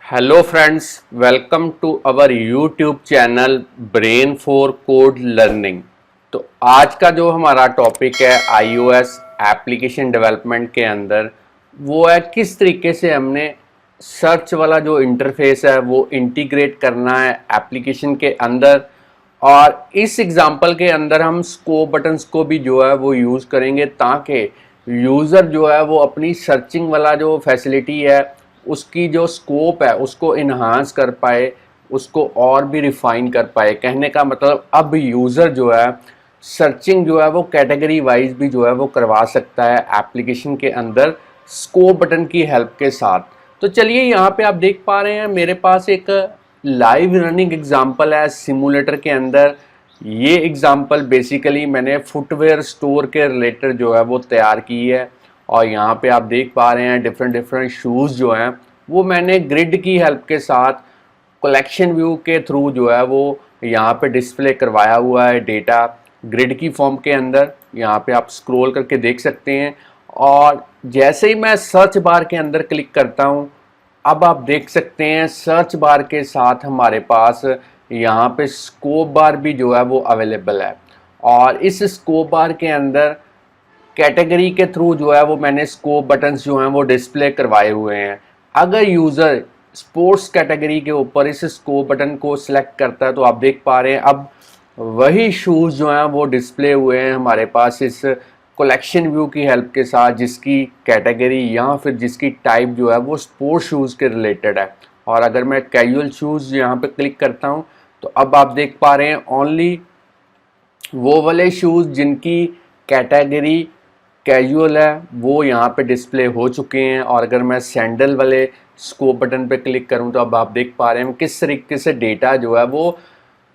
Hello friends, welcome to our YouTube channel Brain for Code Learning. तो आज का जो हमारा टॉपिक है आईओएस एप्लीकेशन डेवलपमेंट के अंदर वो है किस तरीके से हमने सर्च वाला जो इंटरफेस है वो इंटीग्रेट करना है एप्लीकेशन के अंदर। और इस एग्जांपल के अंदर हम स्कोप बटन्स को भी जो है वो यूज़ करेंगे ताकि यूज़र जो है वो अपनी सर्चिंग वाला जो फैसिलिटी है उसकी जो स्कोप है उसको इन्हांस कर पाए, उसको और भी रिफाइन कर पाए। कहने का मतलब अब यूज़र जो है सर्चिंग जो है वो कैटेगरी वाइज भी जो है वो करवा सकता है एप्लीकेशन के अंदर स्कोप बटन की हेल्प के साथ। तो चलिए यहाँ पे आप देख पा रहे हैं मेरे पास एक लाइव रनिंग एग्जांपल है सिमुलेटर के अंदर। ये एग्जांपल बेसिकली मैंने फुटवेयर स्टोर के रिलेटेड जो है वो तैयार की है। और यहाँ पे आप देख पा रहे हैं डिफरेंट डिफरेंट शूज़ जो हैं वो मैंने ग्रिड की हेल्प के साथ कलेक्शन व्यू के थ्रू जो है वो यहाँ पे डिस्प्ले करवाया हुआ है डेटा ग्रिड की फॉर्म के अंदर। यहाँ पे आप स्क्रॉल करके देख सकते हैं। और जैसे ही मैं सर्च बार के अंदर क्लिक करता हूँ, अब आप देख सकते हैं सर्च बार के साथ हमारे पास यहाँ पे स्कोप बार भी जो है वो अवेलेबल है। और इस स्कोप बार के अंदर कैटेगरी के थ्रू जो है वो मैंने स्कोप बटन्स जो हैं वो डिस्प्ले करवाए हुए हैं। अगर यूज़र स्पोर्ट्स कैटेगरी के ऊपर इस स्कोप बटन को सिलेक्ट करता है तो आप देख पा रहे हैं अब वही शूज़ जो हैं वो डिस्प्ले हुए हैं हमारे पास इस कलेक्शन व्यू की हेल्प के साथ, जिसकी कैटेगरी या फिर जिसकी टाइप जो है वो स्पोर्ट्स शूज़ के रिलेटेड है। और अगर मैं कैजुअल शूज़ यहाँ पे क्लिक करता हूँ तो अब आप देख पा रहे हैं ओनली वो वाले शूज़ जिनकी कैटेगरी कैजुअल है वो यहाँ पे डिस्प्ले हो चुके हैं। और अगर मैं सैंडल वाले स्कोप बटन पे क्लिक करूँ तो अब आप देख पा रहे हैं किस तरीके से डेटा जो है वो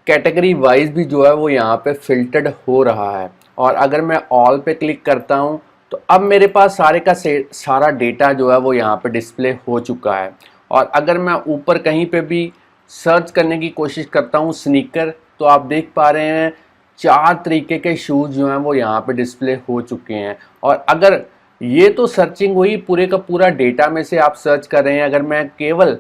कैटेगरी वाइज भी जो है वो यहाँ पे फिल्टर्ड हो रहा है। और अगर मैं ऑल पे क्लिक करता हूँ तो अब मेरे पास सारे का सारा डेटा जो है वो यहाँ पे डिस्प्ले हो चुका है। और अगर मैं ऊपर कहीं पे भी सर्च करने की कोशिश करता हूँ स्नीकर, तो आप देख पा रहे हैं 4 तरीके के शूज़ जो हैं वो यहाँ पे डिस्प्ले हो चुके हैं। और अगर ये तो सर्चिंग हुई पूरे का पूरा डेटा में से आप सर्च कर रहे हैं। अगर मैं केवल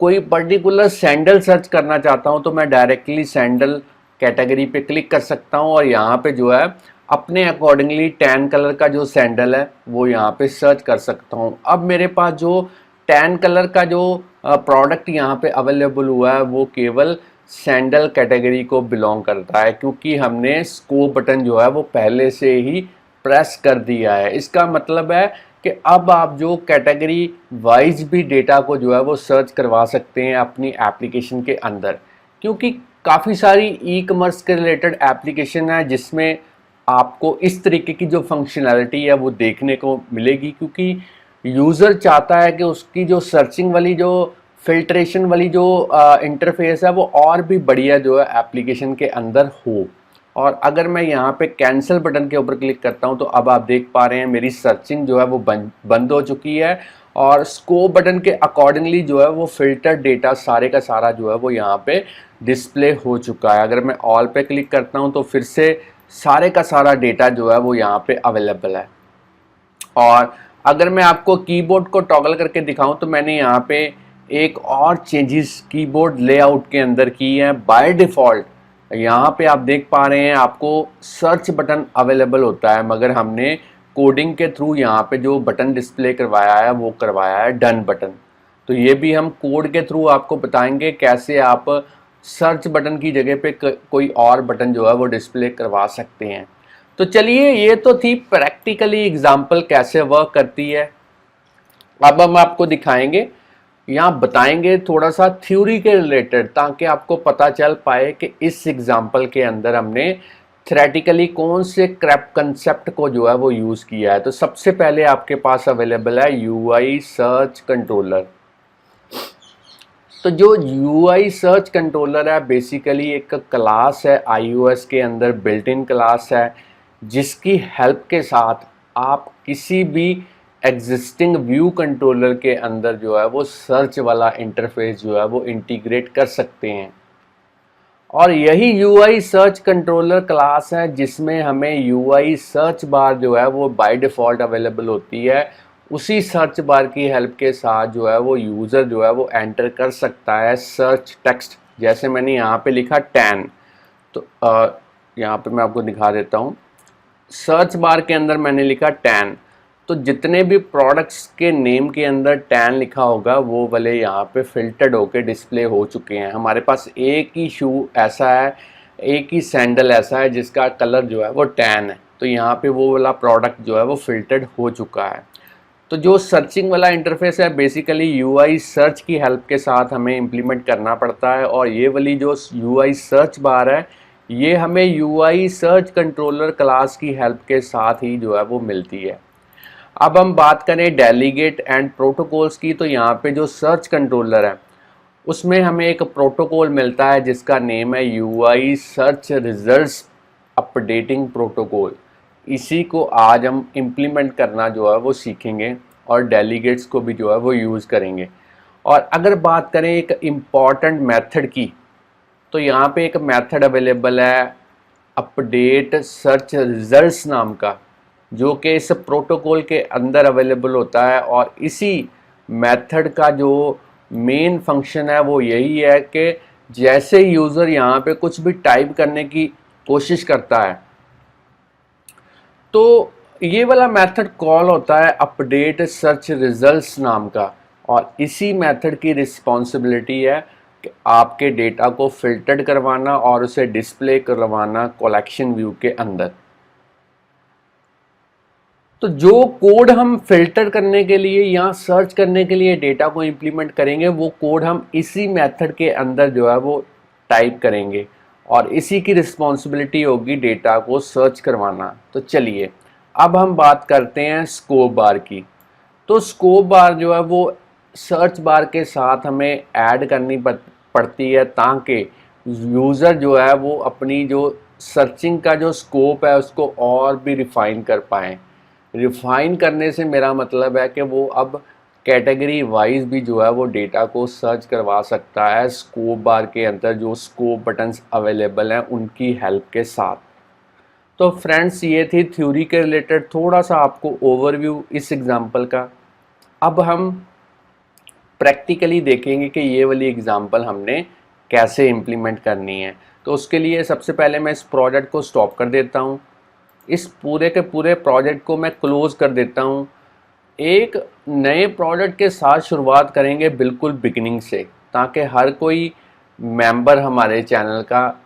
कोई पर्टिकुलर सैंडल सर्च करना चाहता हूँ तो मैं डायरेक्टली सैंडल कैटेगरी पे क्लिक कर सकता हूँ और यहाँ पे जो है अपने अकॉर्डिंगली टैन कलर का जो सैंडल है वो यहाँ पे सर्च कर सकता हूँ। अब मेरे पास जो टैन कलर का जो प्रोडक्ट यहाँ पे अवेलेबल हुआ है वो केवल सैंडल कैटेगरी को बिलोंग करता है, क्योंकि हमने स्कोप बटन जो है वो पहले से ही प्रेस कर दिया है। इसका मतलब है कि अब आप जो कैटेगरी वाइज भी डेटा को जो है वो सर्च करवा सकते हैं अपनी एप्लीकेशन के अंदर, क्योंकि काफ़ी सारी ई कॉमर्स के रिलेटेड एप्लीकेशन है जिसमें आपको इस तरीके की जो फंक्शनैलिटी है वो देखने को मिलेगी। क्योंकि यूज़र चाहता है कि उसकी जो सर्चिंग वाली जो फिल्ट्रेशन वाली जो इंटरफेस है वो और भी बढ़िया जो है एप्लीकेशन के अंदर हो। और अगर मैं यहाँ पे कैंसिल बटन के ऊपर क्लिक करता हूँ तो अब आप देख पा रहे हैं मेरी सर्चिंग जो है वो बंद हो चुकी है और स्कोप बटन के अकॉर्डिंगली जो है वो फिल्टर डेटा सारे का सारा जो है वो यहाँ पे डिस्प्ले हो चुका है। अगर मैं ऑल पे क्लिक करता हूँ तो फिर से सारे का सारा डेटा जो है वो यहाँ पे अवेलेबल है। और अगर मैं आपको कीबोर्ड को टॉगल करके दिखाऊं तो मैंने यहाँ पे एक और चेंजेस कीबोर्ड लेआउट के अंदर की है। बाय डिफ़ॉल्ट यहाँ पे आप देख पा रहे हैं आपको सर्च बटन अवेलेबल होता है, मगर हमने कोडिंग के थ्रू यहाँ पे जो बटन डिस्प्ले करवाया है वो करवाया है डन बटन। तो ये भी हम कोड के थ्रू आपको बताएंगे कैसे आप सर्च बटन की जगह पे कोई और बटन जो है वो डिस्प्ले करवा सकते हैं। तो चलिए, ये तो थी प्रैक्टिकली एग्जाम्पल कैसे वर्क करती है। अब हम आपको दिखाएंगे, यहाँ बताएंगे थोड़ा सा थ्योरी के रिलेटेड, ताकि आपको पता चल पाए कि इस एग्जाम्पल के अंदर हमने थ्योरेटिकली कौन से क्रैप कंसेप्ट को जो है वो यूज़ किया है। तो सबसे पहले आपके पास अवेलेबल है यूआई सर्च कंट्रोलर। तो जो यूआई सर्च कंट्रोलर है बेसिकली एक क्लास है आईओएस के अंदर, बिल्ट इन क्लास है, जिसकी हेल्प के साथ आप किसी भी एग्जिस्टिंग व्यू कंट्रोलर के अंदर जो है वो सर्च वाला इंटरफेस जो है वो इंटीग्रेट कर सकते हैं। और यही यूआई सर्च कंट्रोलर क्लास है जिसमें हमें यूआई सर्च बार जो है वो बाय डिफ़ॉल्ट अवेलेबल होती है उसी सर्च बार की हेल्प के साथ जो है वो यूज़र जो है वो एंटर कर सकता है सर्च टेक्स्ट। जैसे मैंने यहाँ पे लिखा 10, तो यहाँ पे मैं आपको दिखा देता हूँ। सर्च बार के अंदर मैंने लिखा 10, तो जितने भी प्रोडक्ट्स के नेम के अंदर 10 लिखा होगा वो वाले यहाँ पे फिल्टर्ड होके डिस्प्ले हो चुके हैं। हमारे पास एक ही शू ऐसा है, एक ही सैंडल ऐसा है जिसका कलर जो है वो 10 है, तो यहाँ पे वो वाला प्रोडक्ट जो है वो फिल्टर्ड हो चुका है। तो जो सर्चिंग वाला इंटरफेस है बेसिकली यूआई सर्च की हेल्प के साथ हमें इम्प्लीमेंट करना पड़ता है, और ये वाली जो यूआई सर्च बार है ये हमें यूआई सर्च कंट्रोलर क्लास की हेल्प के साथ ही जो है वो मिलती है। अब हम बात करें डेलीगेट एंड प्रोटोकॉल्स की, तो यहाँ पे जो सर्च कंट्रोलर है उसमें हमें एक प्रोटोकॉल मिलता है जिसका नेम है UI search results updating protocol. इसी को आज हम इम्प्लीमेंट करना जो है वो सीखेंगे और डेलीगेट्स को भी जो है वो यूज़ करेंगे। और अगर बात करें एक इम्पॉर्टेंट मेथड की, तो यहाँ पे एक मेथड अवेलेबल है अपडेट सर्च रिजल्ट्स नाम का, जो कि इस प्रोटोकॉल के अंदर अवेलेबल होता है। और इसी मेथड का जो मेन फंक्शन है वो यही है कि जैसे यूज़र यहाँ पे कुछ भी टाइप करने की कोशिश करता है तो ये वाला मेथड कॉल होता है अपडेट सर्च रिजल्ट्स नाम का, और इसी मेथड की रिस्पॉन्सिबिलिटी है कि आपके डेटा को फिल्टर्ड करवाना और उसे डिस्प्ले करवाना कलेक्शन व्यू के अंदर। तो जो कोड हम फिल्टर करने के लिए या सर्च करने के लिए डेटा को इम्प्लीमेंट करेंगे वो कोड हम इसी मेथड के अंदर जो है वो टाइप करेंगे, और इसी की रिस्पॉन्सिबिलिटी होगी डेटा को सर्च करवाना। तो चलिए अब हम बात करते हैं स्कोप बार की। तो स्कोप बार जो है वो सर्च बार के साथ हमें ऐड करनी पड़ती है ताकि यूज़र जो है वो अपनी जो सर्चिंग का जो स्कोप है उसको और भी रिफ़ाइन कर पाएँ। रिफ़ाइन करने से मेरा मतलब है कि वो अब कैटेगरी वाइज भी जो है वो डेटा को सर्च करवा सकता है स्कोप बार के अंदर जो स्कोप बटन्स अवेलेबल हैं उनकी हेल्प के साथ। तो फ्रेंड्स ये थी थ्योरी के रिलेटेड थोड़ा सा आपको ओवरव्यू इस एग्जांपल का। अब हम प्रैक्टिकली देखेंगे कि ये वाली एग्जांपल हमने कैसे इम्प्लीमेंट करनी है। तो उसके लिए सबसे पहले मैं इस प्रोजेक्ट को स्टॉप कर देता हूँ, इस पूरे के पूरे प्रोजेक्ट को मैं क्लोज कर देता हूँ। एक नए प्रोजेक्ट के साथ शुरुआत करेंगे बिल्कुल बिगिनिंग से, ताकि हर कोई मेंबर हमारे चैनल का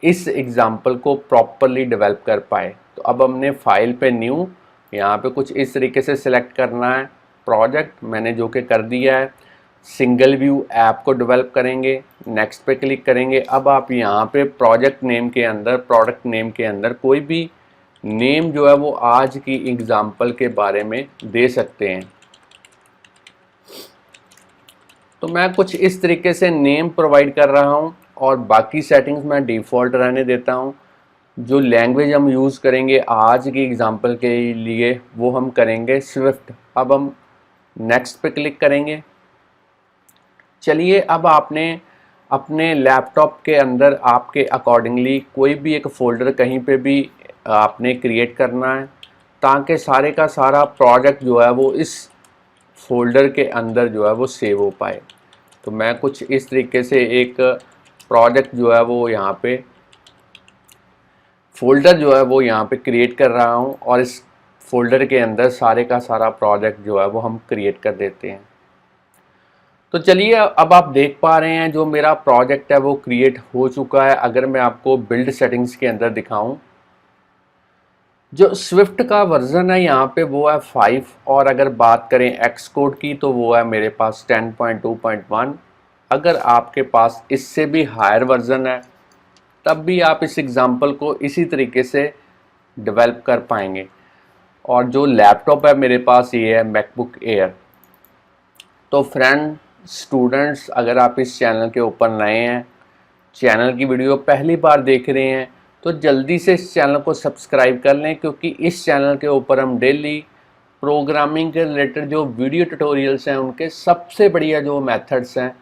इस एग्जाम्पल को प्रॉपरली डेवलप कर पाए। तो अब हमने फाइल पे न्यू यहाँ पे कुछ इस तरीके से सिलेक्ट करना है, प्रोजेक्ट मैंने जो कि कर दिया है। सिंगल व्यू ऐप को डेवलप करेंगे, नेक्स्ट पे क्लिक करेंगे। अब आप यहाँ पे प्रोजेक्ट नेम के अंदर प्रोडक्ट नेम के अंदर कोई भी नेम जो है वो आज की एग्जाम्पल के बारे में दे सकते हैं। तो मैं कुछ इस तरीके से नेम प्रोवाइड कर रहा हूँ और बाकी सेटिंग्स मैं डिफ़ॉल्ट रहने देता हूँ। जो लैंग्वेज हम यूज़ करेंगे आज की एग्जाम्पल के लिए वो हम करेंगे स्विफ्ट। अब हम नेक्स्ट पे क्लिक करेंगे। चलिए अब आपने अपने लैपटॉप के अंदर आपके अकॉर्डिंगली कोई भी एक फ़ोल्डर कहीं पे भी आपने क्रिएट करना है, ताकि सारे का सारा प्रोजेक्ट जो है वो इस फोल्डर के अंदर जो है वो सेव हो पाए। तो मैं कुछ इस तरीके से एक प्रोजेक्ट जो है वो यहाँ पे फोल्डर जो है वो यहाँ पे क्रिएट कर रहा हूँ, और इस फोल्डर के अंदर सारे का सारा प्रोजेक्ट जो है वो हम क्रिएट कर देते हैं। तो चलिए अब आप देख पा रहे हैं जो मेरा प्रोजेक्ट है वो क्रिएट हो चुका है। अगर मैं आपको बिल्ड सेटिंग्स के अंदर दिखाऊं, जो स्विफ्ट का वर्जन है यहाँ पे वो है 5, और अगर बात करें एक्स कोड की तो वो है मेरे पास 10.2.1। अगर आपके पास इससे भी हायर वर्जन है तब भी आप इस एग्ज़ाम्पल को इसी तरीके से डेवलप कर पाएंगे। और जो लैपटॉप है मेरे पास ये है मैकबुक एयर। तो फ्रेंड स्टूडेंट्स, अगर आप इस चैनल के ऊपर नए हैं, चैनल की वीडियो पहली बार देख रहे हैं, तो जल्दी से इस चैनल को सब्सक्राइब कर लें, क्योंकि इस चैनल के ऊपर हम डेली प्रोग्रामिंग के रिलेटेड जो वीडियो ट्यूटोरियल्स हैं उनके सबसे बढ़िया जो मेथड्स हैं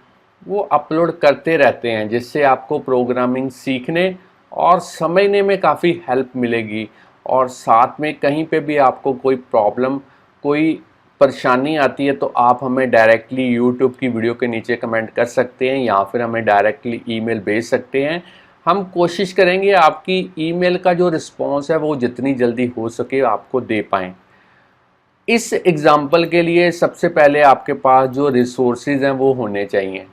वो अपलोड करते रहते हैं, जिससे आपको प्रोग्रामिंग सीखने और समझने में काफ़ी हेल्प मिलेगी। और साथ में कहीं पे भी आपको कोई प्रॉब्लम, कोई परेशानी आती है तो आप हमें डायरेक्टली यूट्यूब की वीडियो के नीचे कमेंट कर सकते हैं या फिर हमें डायरेक्टली ईमेल भेज सकते हैं। हम कोशिश करेंगे आपकी ईमेल का जो रिस्पॉन्स है वो जितनी जल्दी हो सके आपको दे पाएँ। इस एग्ज़ाम्पल के लिए सबसे पहले आपके पास जो रिसोर्सेज हैं वो होने चाहिए।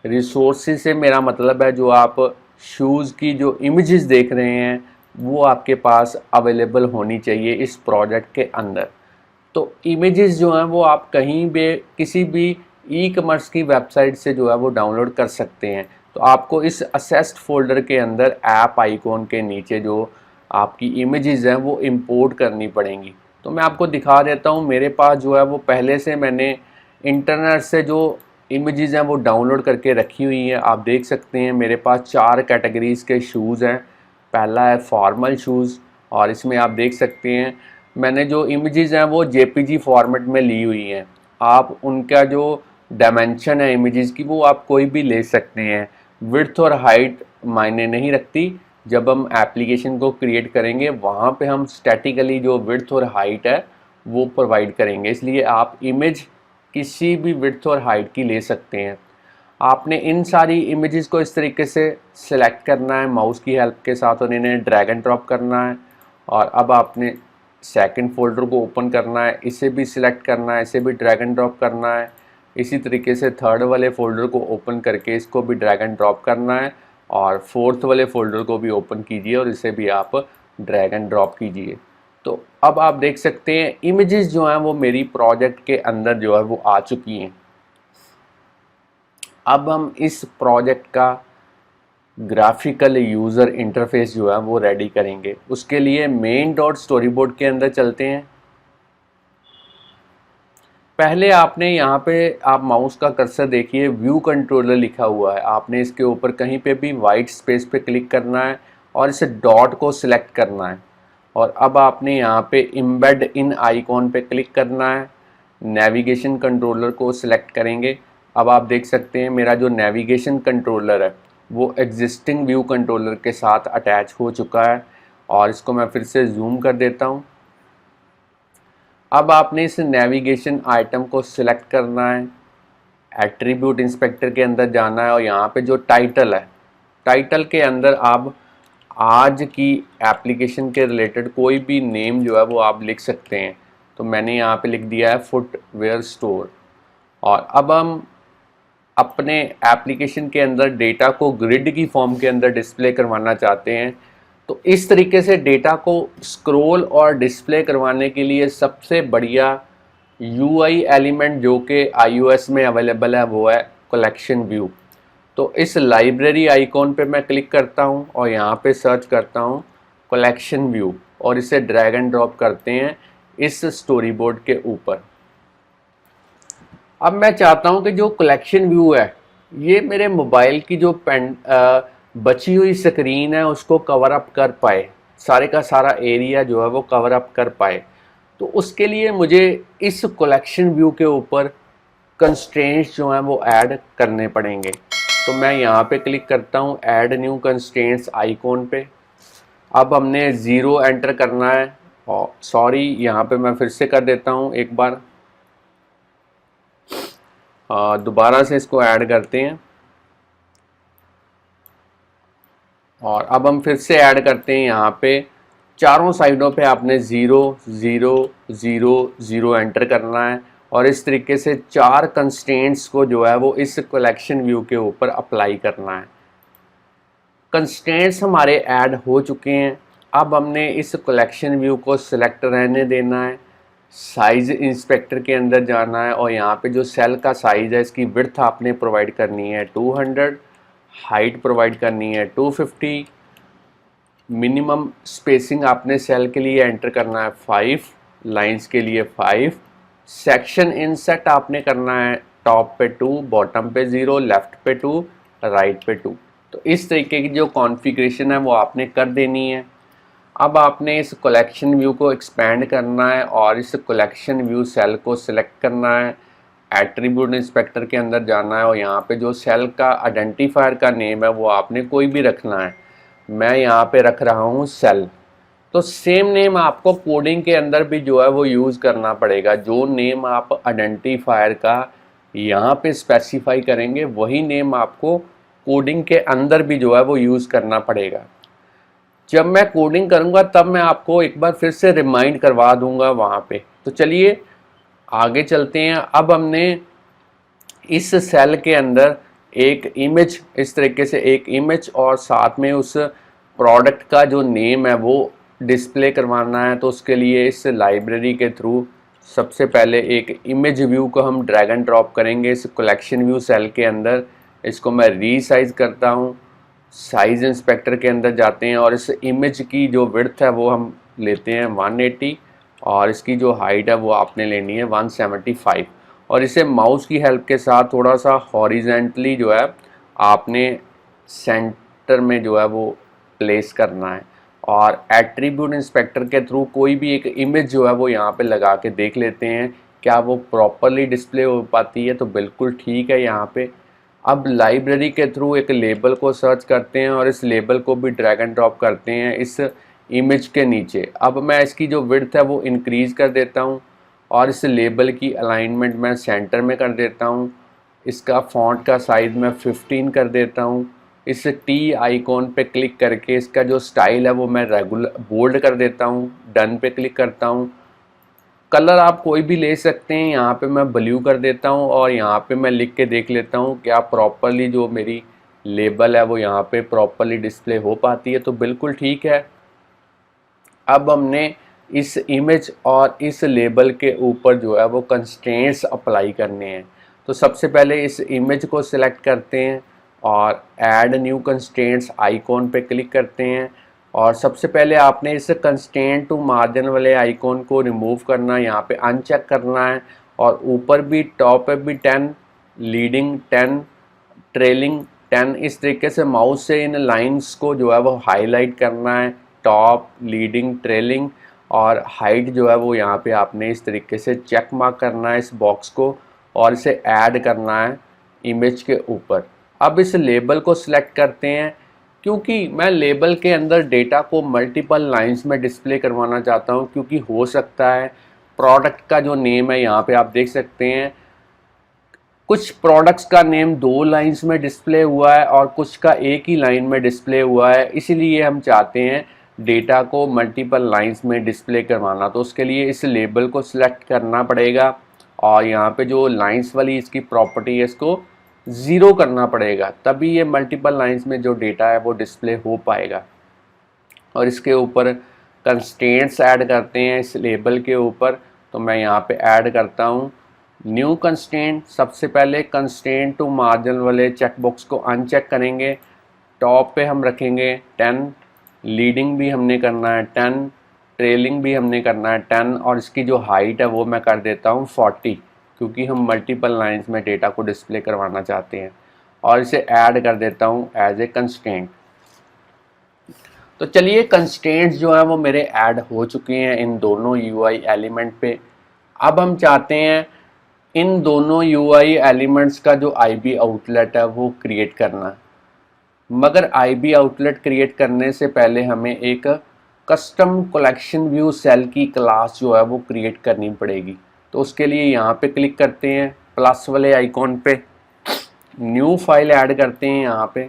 रिसोर्सेज से मेरा मतलब है जो आप शूज़ की जो इमेजेस देख रहे हैं वो आपके पास अवेलेबल होनी चाहिए इस प्रोजेक्ट के अंदर। तो इमेजेस जो हैं वो आप कहीं भी किसी भी ई कॉमर्स की वेबसाइट से जो है वो डाउनलोड कर सकते हैं। तो आपको इस असेस्ड फोल्डर के अंदर ऐप आइकॉन के नीचे जो आपकी इमेजेस हैं वो इंपोर्ट करनी पड़ेंगी। तो मैं आपको दिखा देता हूँ, मेरे पास जो है वो पहले से मैंने इंटरनेट से जो इमेजेस हैं वो डाउनलोड करके रखी हुई हैं। आप देख सकते हैं मेरे पास 4 कैटेगरीज़ के शूज़ हैं। पहला है फॉर्मल शूज़ और इसमें आप देख सकते हैं मैंने जो इमेजेस हैं वो जेपीजी फॉर्मेट में ली हुई हैं। आप उनका जो डायमेंशन है इमेजेस की वो आप कोई भी ले सकते हैं। विड्थ और हाइट मायने नहीं रखती। जब हम एप्लीकेशन को क्रिएट करेंगे वहाँ पे हम स्टैटिकली जो विड्थ और हाइट है वो प्रोवाइड करेंगे, इसलिए आप इमेज किसी भी विड्थ और हाइट की ले सकते हैं। आपने इन सारी इमेजेस को इस तरीके से सिलेक्ट करना है माउस की हेल्प के साथ और इन्हें ड्रैग एंड ड्रॉप करना है। और अब आपने सेकंड फोल्डर को ओपन करना है, इसे भी सिलेक्ट करना है, इसे भी ड्रैग एंड ड्रॉप करना है। इसी तरीके से थर्ड वाले फोल्डर को ओपन करके इसको भी ड्रैग एंड ड्रॉप करना है और फोर्थ वाले फोल्डर को भी ओपन कीजिए और इसे भी आप ड्रैग एंड ड्रॉप कीजिए। तो अब आप देख सकते हैं इमेजेस जो हैं वो मेरी प्रोजेक्ट के अंदर जो है वो आ चुकी हैं। अब हम इस प्रोजेक्ट का ग्राफिकल यूज़र इंटरफेस जो है वो रेडी करेंगे। उसके लिए मेन डॉट स्टोरी बोर्ड के अंदर चलते हैं। पहले आपने यहाँ पे आप माउस का कर्सर देखिए, व्यू कंट्रोलर लिखा हुआ है। आपने इसके ऊपर कहीं पे भी वाइट स्पेस पे क्लिक करना है और इस डॉट को सिलेक्ट करना है और अब आपने यहाँ पे एम्बेड इन आइकॉन पे क्लिक करना है। नेविगेशन कंट्रोलर को सिलेक्ट करेंगे। अब आप देख सकते हैं मेरा जो नेविगेशन कंट्रोलर है वो एग्जिस्टिंग व्यू कंट्रोलर के साथ अटैच हो चुका है और इसको मैं फिर से जूम कर देता हूँ। अब आपने इस नेविगेशन आइटम को सिलेक्ट करना है, एट्रीब्यूट इंस्पेक्टर के अंदर जाना है और यहाँ पे जो टाइटल है, टाइटल के अंदर आप आज की एप्लीकेशन के रिलेटेड कोई भी नेम जो है वो आप लिख सकते हैं। तो मैंने यहाँ पे लिख दिया है फुटवेयर स्टोर। और अब हम अपने एप्लीकेशन के अंदर डेटा को ग्रिड की फॉर्म के अंदर डिस्प्ले करवाना चाहते हैं। तो इस तरीके से डेटा को स्क्रॉल और डिस्प्ले करवाने के लिए सबसे बढ़िया यूआई एलिमेंट जो कि iOS में अवेलेबल है वो है कलेक्शन व्यू। तो इस लाइब्रेरी आइकॉन पे मैं क्लिक करता हूँ और यहाँ पे सर्च करता हूँ कलेक्शन व्यू और इसे ड्रैग एंड ड्रॉप करते हैं इस स्टोरी बोर्ड के ऊपर। अब मैं चाहता हूँ कि जो कलेक्शन व्यू है ये मेरे मोबाइल की जो बची हुई स्क्रीन है उसको कवर अप कर पाए, सारे का सारा एरिया जो है वो कवर अप कर पाए। तो उसके लिए मुझे इस कलेक्शन व्यू के ऊपर कंस्ट्रेंट्स जो हैं वो ऐड करने पड़ेंगे। तो मैं यहाँ पे क्लिक करता हूँ ऐड न्यू कंस्ट्रेंट्स आइकॉन पे। अब हमने 0 एंटर करना है और सॉरी यहाँ पे मैं फिर से कर देता हूँ एक बार, दोबारा से इसको ऐड करते हैं और अब हम फिर से ऐड करते हैं। यहाँ पे चारों साइडों पे आपने 0 0 0 0 एंटर करना है और इस तरीके से 4 कंस्ट्रेंट्स को जो है वो इस कलेक्शन व्यू के ऊपर अप्लाई करना है। कंस्ट्रेंट्स हमारे ऐड हो चुके हैं। अब हमने इस कलेक्शन व्यू को सिलेक्ट रहने देना है। साइज़ इंस्पेक्टर के अंदर जाना है और यहाँ पे जो सेल का साइज़ है इसकी विड्थ आपने प्रोवाइड करनी है 200, हाइट प्रोवाइड करनी है 250, मिनिमम स्पेसिंग आपने सेल के लिए एंटर करना है 5, लाइंस के लिए 5, सेक्शन इनसेट आपने करना है टॉप पे 2, बॉटम पे 0, लेफ़्ट पे 2, राइट पे 2। तो इस तरीके की जो कॉन्फ़िगरेशन है वो आपने कर देनी है। अब आपने इस कलेक्शन व्यू को एक्सपेंड करना है और इस कलेक्शन व्यू सेल को सिलेक्ट करना है, एट्रीब्यूट इंस्पेक्टर के अंदर जाना है और यहाँ पे जो सेल का आइडेंटिफायर का नेम है वो आपने कोई भी रखना है। मैं यहाँ पे रख रहा हूँ सेल। तो सेम नेम आपको कोडिंग के अंदर भी जो है वो यूज़ करना पड़ेगा। जो नेम आप आइडेंटिफायर का यहाँ पे स्पेसिफाई करेंगे वही नेम आपको कोडिंग के अंदर भी जो है वो यूज़ करना पड़ेगा। जब मैं कोडिंग करूँगा तब मैं आपको एक बार फिर से रिमाइंड करवा दूंगा वहाँ पे। तो चलिए आगे चलते हैं। अब हमने इस सेल के अंदर एक इमेज, इस तरीके से एक इमेज और साथ में उस प्रोडक्ट का जो नेम है वो डिस्प्ले करवाना है। तो उसके लिए इस लाइब्रेरी के थ्रू सबसे पहले एक इमेज व्यू को हम ड्रैग एंड ड्रॉप करेंगे इस कलेक्शन व्यू सेल के अंदर। इसको मैं रीसाइज करता हूँ, साइज इंस्पेक्टर के अंदर जाते हैं और इस इमेज की जो विड्थ है वो हम लेते हैं 180 और इसकी जो हाइट है वो आपने लेनी है 175 और इसे माउस की हेल्प के साथ थोड़ा सा हॉरिजेंटली जो है आपने सेंटर में जो है वो प्लेस करना है। और एट्रीब्यूट इंस्पेक्टर के थ्रू कोई भी एक इमेज जो है वो यहाँ पे लगा के देख लेते हैं क्या वो प्रॉपरली डिस्प्ले हो पाती है। तो बिल्कुल ठीक है यहाँ पे। अब लाइब्रेरी के थ्रू एक लेबल को सर्च करते हैं और इस लेबल को भी ड्रैग एंड ड्रॉप करते हैं इस इमेज के नीचे। अब मैं इसकी जो विड्थ है वो इंक्रीज़ कर देता हूँ और इस लेबल की अलाइनमेंट मैं सेंटर में कर देता हूँ। इसका फॉन्ट का साइज़ मैं 15 कर देता हूँ। इस टी आइकॉन पे क्लिक करके इसका जो स्टाइल है वो मैं रेगुलर बोल्ड कर देता हूँ। डन पे क्लिक करता हूँ। कलर आप कोई भी ले सकते हैं, यहाँ पे मैं ब्लू कर देता हूँ और यहाँ पे मैं लिख के देख लेता हूँ क्या प्रॉपरली जो मेरी लेबल है वो यहाँ पे प्रॉपरली डिस्प्ले हो पाती है। तो बिल्कुल ठीक है। अब हमने इस इमेज और इस लेबल के ऊपर जो है वो कंस्ट्रेंट्स अप्लाई करने हैं। तो सबसे पहले इस इमेज को सिलेक्ट करते हैं और ऐड न्यू कंस्ट्रेंट्स आइकॉन पे क्लिक करते हैं और सबसे पहले आपने इस कंस्ट्रेंट टू मार्जिन वाले आइकॉन को रिमूव करना है, यहाँ पे अनचेक करना है और ऊपर भी टॉप पे भी 10, लीडिंग 10, ट्रेलिंग 10, इस तरीके से माउस से इन लाइंस को जो है वो हाईलाइट करना है। टॉप, लीडिंग, ट्रेलिंग और हाइट जो है वो यहाँ पे आपने इस तरीके से चेक मार्क करना है इस बॉक्स को और इसे ऐड करना है इमेज के ऊपर। अब इस लेबल को सिलेक्ट करते हैं क्योंकि मैं लेबल के अंदर डेटा को मल्टीपल लाइंस में डिस्प्ले करवाना चाहता हूं, क्योंकि हो सकता है प्रोडक्ट का जो नेम है यहाँ पे आप देख सकते हैं कुछ प्रोडक्ट्स का नेम 2 लाइंस में डिस्प्ले हुआ है और कुछ का एक ही लाइन में डिस्प्ले हुआ है। इसीलिए हम चाहते हैं डेटा को मल्टीपल लाइंस में डिस्प्ले करवाना। तो उसके लिए इस लेबल को सिलेक्ट करना पड़ेगा और यहाँ पे जो लाइंस वाली इसकी प्रॉपर्टी है इसको 0 करना पड़ेगा, तभी ये मल्टीपल लाइंस में जो डेटा है वो डिस्प्ले हो पाएगा। और इसके ऊपर कंस्ट्रेंट्स ऐड करते हैं इस लेबल के ऊपर। तो मैं यहाँ पे ऐड करता हूँ न्यू कंस्ट्रेंट। सबसे पहले कंस्ट्रेंट टू मार्जिन वाले चेकबॉक्स को अनचेक करेंगे। टॉप पे हम रखेंगे 10, लीडिंग भी हमने करना है 10, ट्रेलिंग भी हमने करना है 10 और इसकी जो हाइट है वो मैं कर देता हूँ 40, क्योंकि हम मल्टीपल लाइंस में डेटा को डिस्प्ले करवाना चाहते हैं। और इसे ऐड कर देता हूँ एज ए कंस्ट्रेंट। तो चलिए कंस्ट्रेंट्स जो है वो मेरे ऐड हो चुके हैं इन दोनों यूआई एलिमेंट पे। अब हम चाहते हैं इन दोनों यूआई एलिमेंट्स का जो आईबी आउटलेट है वो क्रिएट करना। मगर आईबी आउटलेट क्रिएट करने से पहले हमें एक कस्टम कलेक्शन व्यू सेल की क्लास जो है वो क्रिएट करनी पड़ेगी। तो उसके लिए यहाँ पे क्लिक करते हैं प्लस वाले आइकॉन पे, न्यू फाइल ऐड करते हैं यहाँ पे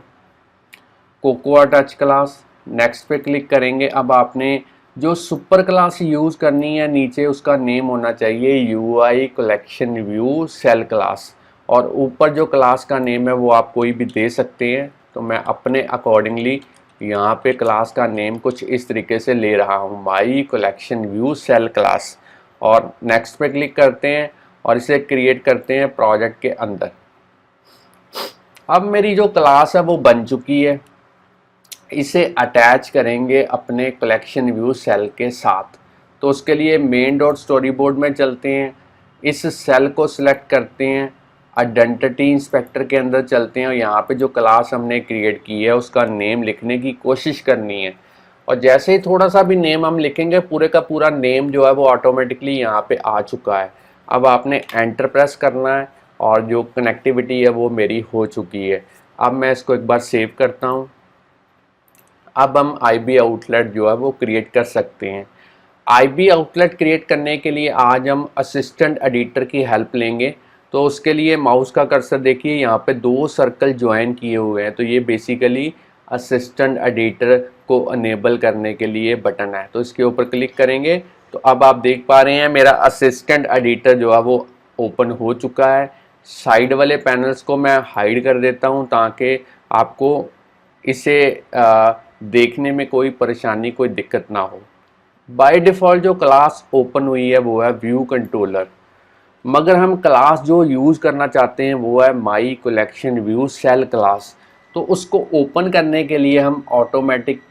कोकोआ टच क्लास, नेक्स्ट पे क्लिक करेंगे। अब आपने जो सुपर क्लास यूज़ करनी है नीचे उसका नेम होना चाहिए UI collection view cell class और ऊपर जो क्लास का नेम है वो आप कोई भी दे सकते हैं। तो मैं अपने अकॉर्डिंगली यहाँ पे क्लास का नेम कुछ इस तरीके से ले रहा हूँ my collection view cell class और नेक्स्ट पे क्लिक करते हैं और इसे क्रिएट करते हैं प्रोजेक्ट के अंदर। अब मेरी जो क्लास है वो बन चुकी है, इसे अटैच करेंगे अपने कलेक्शन व्यू सेल के साथ। तो उसके लिए मेन डॉट स्टोरी बोर्ड में चलते हैं, इस सेल को सिलेक्ट करते हैं, आइडेंटिटी इंस्पेक्टर के अंदर चलते हैं और यहाँ पे जो क्लास हमने क्रिएट की है उसका नेम लिखने की कोशिश करनी है। और जैसे ही थोड़ा सा भी नेम हम लिखेंगे पूरे का पूरा नेम जो है वो ऑटोमेटिकली यहाँ पे आ चुका है। अब आपने एंटर प्रेस करना है और जो कनेक्टिविटी है वो मेरी हो चुकी है। अब मैं इसको एक बार सेव करता हूँ। अब हम आईबी आउटलेट जो है वो क्रिएट कर सकते हैं। आईबी आउटलेट क्रिएट करने के लिए आज हम असिस्टेंट एडिटर की हेल्प लेंगे। तो उसके लिए माउस का कर्सर देखिए, यहाँ पे 2 सर्कल ज्वाइन किए हुए हैं, तो ये बेसिकली असिस्टेंट एडिटर को अनेबल करने के लिए बटन है। तो इसके ऊपर क्लिक करेंगे तो अब आप देख पा रहे हैं मेरा असिस्टेंट एडिटर जो है वो ओपन हो चुका है। साइड वाले पैनल्स को मैं हाइड कर देता हूँ ताकि आपको इसे देखने में कोई परेशानी, कोई दिक्कत ना हो। बाय डिफ़ॉल्ट जो क्लास ओपन हुई है वो है व्यू कंट्रोलर, मगर हम क्लास जो यूज़ करना चाहते हैं वो है my collection view cell class. तो उसको ओपन करने के लिए हम ऑटोमेटिक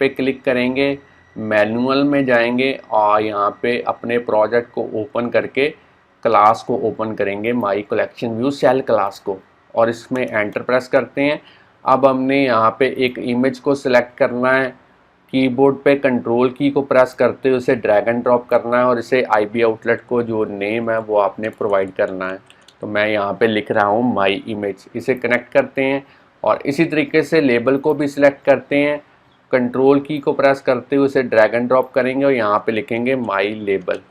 पे क्लिक करेंगे, मैनुअल में जाएंगे और यहाँ पे अपने प्रोजेक्ट को ओपन करके क्लास को ओपन करेंगे, my collection view cell class को, और इसमें एंटर प्रेस करते हैं। अब हमने यहाँ पे एक इमेज को सिलेक्ट करना है, कीबोर्ड पे कंट्रोल की को प्रेस करते हुए उसे ड्रैग एंड ड्रॉप करना है और इसे आईबी आउटलेट को जो नेम है वो आपने प्रोवाइड करना है। तो मैं यहाँ पे लिख रहा हूँ माई इमेज, इसे कनेक्ट करते हैं और इसी तरीके से लेबल को भी सिलेक्ट करते हैं, कंट्रोल की को प्रेस करते हुए उसे ड्रैग एंड ड्रॉप करेंगे और यहाँ पे लिखेंगे माई लेबल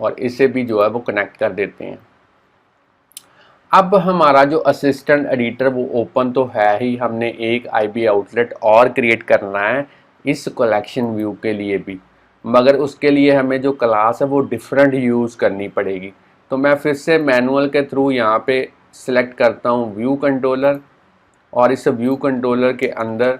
और इसे भी जो है वो कनेक्ट कर देते हैं। अब हमारा जो असिस्टेंट एडिटर वो ओपन तो है ही, हमने एक आईबी आउटलेट और क्रिएट करना है इस कलेक्शन व्यू के लिए भी, मगर उसके लिए हमें जो क्लास है वो डिफरेंट यूज़ करनी पड़ेगी। तो मैं फिर से मैनुअल के थ्रू यहाँ पे सिलेक्ट करता हूँ व्यू कंट्रोलर और इस व्यू कंट्रोलर के अंदर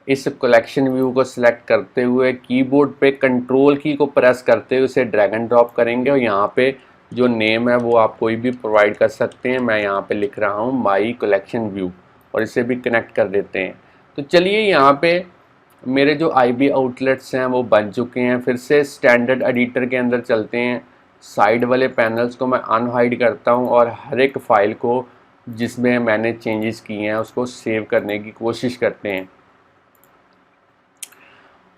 इस कलेक्शन व्यू को सिलेक्ट करते हुए कीबोर्ड पे कंट्रोल की को प्रेस करते हुए उसे ड्रैग एंड ड्रॉप करेंगे और यहाँ पे जो नेम है वो आप कोई भी प्रोवाइड कर सकते हैं। मैं यहाँ पे लिख रहा हूँ माई कलेक्शन व्यू और इसे भी कनेक्ट कर देते हैं। तो चलिए यहाँ पे मेरे जो आईबी आउटलेट्स हैं वो बन चुके हैं। फिर से स्टैंडर्ड एडिटर के अंदर चलते हैं, साइड वाले पैनल्स को मैं अनहाइड करता हूँ और हर एक फाइल को जिसमें मैंने चेंजेस किए हैं उसको सेव करने की कोशिश करते हैं।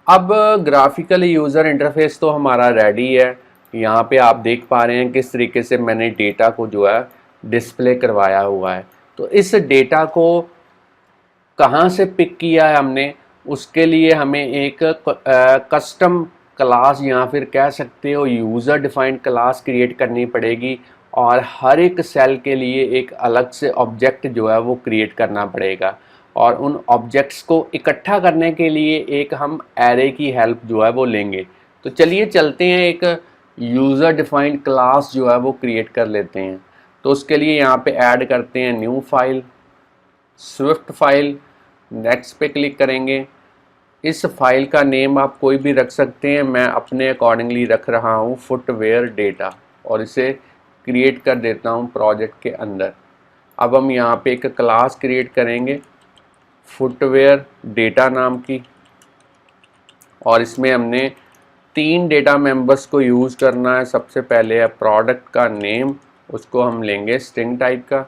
अब ग्राफिकल यूज़र इंटरफेस तो हमारा रेडी है। यहाँ पे आप देख पा रहे हैं किस तरीके से मैंने डेटा को जो है डिस्प्ले करवाया हुआ है। तो इस डेटा को कहाँ से पिक किया है हमने, उसके लिए हमें एक कस्टम क्लास या फिर कह सकते हो यूज़र डिफाइंड क्लास क्रिएट करनी पड़ेगी और हर एक सेल के लिए एक अलग से ऑब्जेक्ट जो है वो क्रिएट करना पड़ेगा और उन ऑब्जेक्ट्स को इकट्ठा करने के लिए एक हम एरे की हेल्प जो है वो लेंगे। तो चलिए चलते हैं, एक यूज़र डिफाइंड क्लास जो है वो क्रिएट कर लेते हैं। तो उसके लिए यहाँ पे ऐड करते हैं new file, Swift file, next पे क्लिक करेंगे। इस फाइल का नेम आप कोई भी रख सकते हैं, मैं अपने अकॉर्डिंगली रख रहा हूँ फुटवेयर डेटा और इसे क्रिएट कर देता हूँ प्रोजेक्ट के अंदर। अब हम यहाँ पे एक क्लास क्रिएट करेंगे फुटवेयर डेटा नाम की और इसमें हमने 3 डेटा मेंबर्स को यूज़ करना है। सबसे पहले है प्रोडक्ट का नेम, उसको हम लेंगे स्ट्रिंग टाइप का।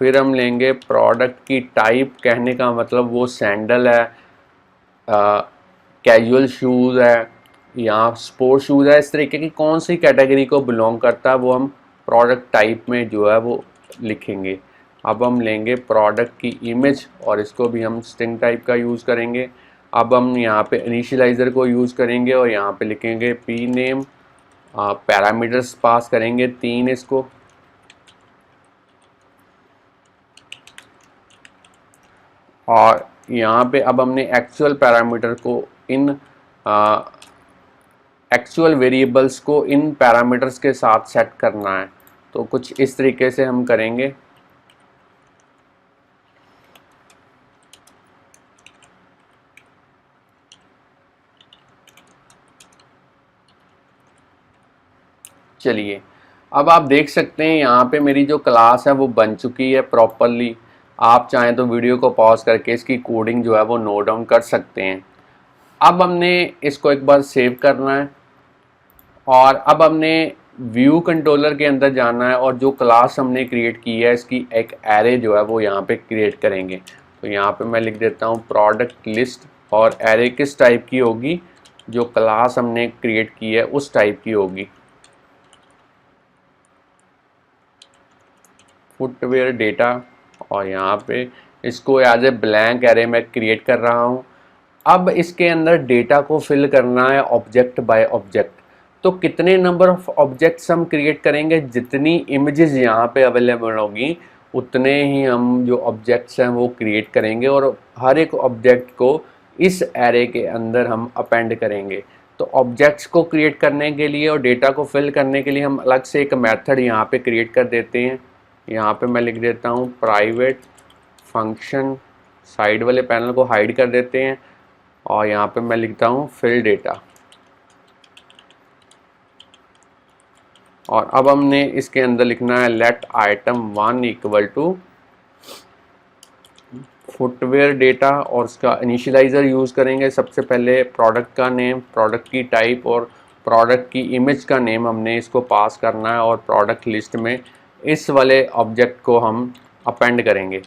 फिर हम लेंगे प्रोडक्ट की टाइप, कहने का मतलब वो सैंडल है, कैजुअल शूज़ है या स्पोर्ट शूज़ है, इस तरीके की कौन सी कैटेगरी को बिलोंग करता है वो हम प्रोडक्ट टाइप में जो है वो लिखेंगे। अब हम लेंगे प्रोडक्ट की इमेज और इसको भी हम स्ट्रिंग टाइप का यूज़ करेंगे। अब हम यहाँ पे इनिशियलाइज़र को यूज़ करेंगे और यहाँ पे लिखेंगे पी नेम, पैरामीटर्स पास करेंगे 3 इसको, और यहाँ पे अब हमने एक्चुअल पैरामीटर को इन एक्चुअल वेरिएबल्स को इन पैरामीटर्स के साथ सेट करना है। तो कुछ इस तरीके से हम करेंगे। चलिए अब आप देख सकते हैं यहाँ पे मेरी जो क्लास है वो बन चुकी है प्रॉपरली। आप चाहें तो वीडियो को पॉज करके इसकी कोडिंग जो है वो नोट डाउन कर सकते हैं। अब हमने इसको एक बार सेव करना है और अब हमने व्यू कंट्रोलर के अंदर जाना है और जो क्लास हमने क्रिएट की है इसकी एक एरे जो है वो यहाँ पे क्रिएट करेंगे। तो यहाँ पे मैं लिख देता हूँ प्रोडक्ट लिस्ट और एरे किस टाइप की होगी, जो क्लास हमने क्रिएट की है उस टाइप की होगी, फुटवेयर डेटा, और यहाँ पे इसको एज ए ब्लैंक एरे मैं क्रिएट कर रहा हूँ। अब इसके अंदर डेटा को फिल करना है ऑब्जेक्ट बाय ऑब्जेक्ट। तो कितने नंबर ऑफ ऑब्जेक्ट्स हम क्रिएट करेंगे, जितनी इमेजेस यहाँ पे अवेलेबल होगी उतने ही हम जो ऑब्जेक्ट्स हैं वो क्रिएट करेंगे और हर एक ऑब्जेक्ट को इस एरे के अंदर हम अपेंड करेंगे। तो ऑब्जेक्ट्स को क्रिएट करने के लिए और डेटा को फिल करने के लिए हम अलग से एक मेथड यहाँ पे क्रिएट कर देते हैं। यहाँ पे मैं लिख देता हूँ प्राइवेट फंक्शन, साइड वाले पैनल को हाइड कर देते हैं और यहाँ पे मैं लिखता हूँ फिल डेटा। और अब हमने इसके अंदर लिखना है let item 1 equal to footwear data और उसका इनिशियलाइज़र यूज़ करेंगे। सबसे पहले प्रोडक्ट का नेम, प्रोडक्ट की टाइप और प्रोडक्ट की इमेज का नेम हमने इसको पास करना है और प्रोडक्ट लिस्ट में इस वाले ऑब्जेक्ट को हम अपेंड करेंगे।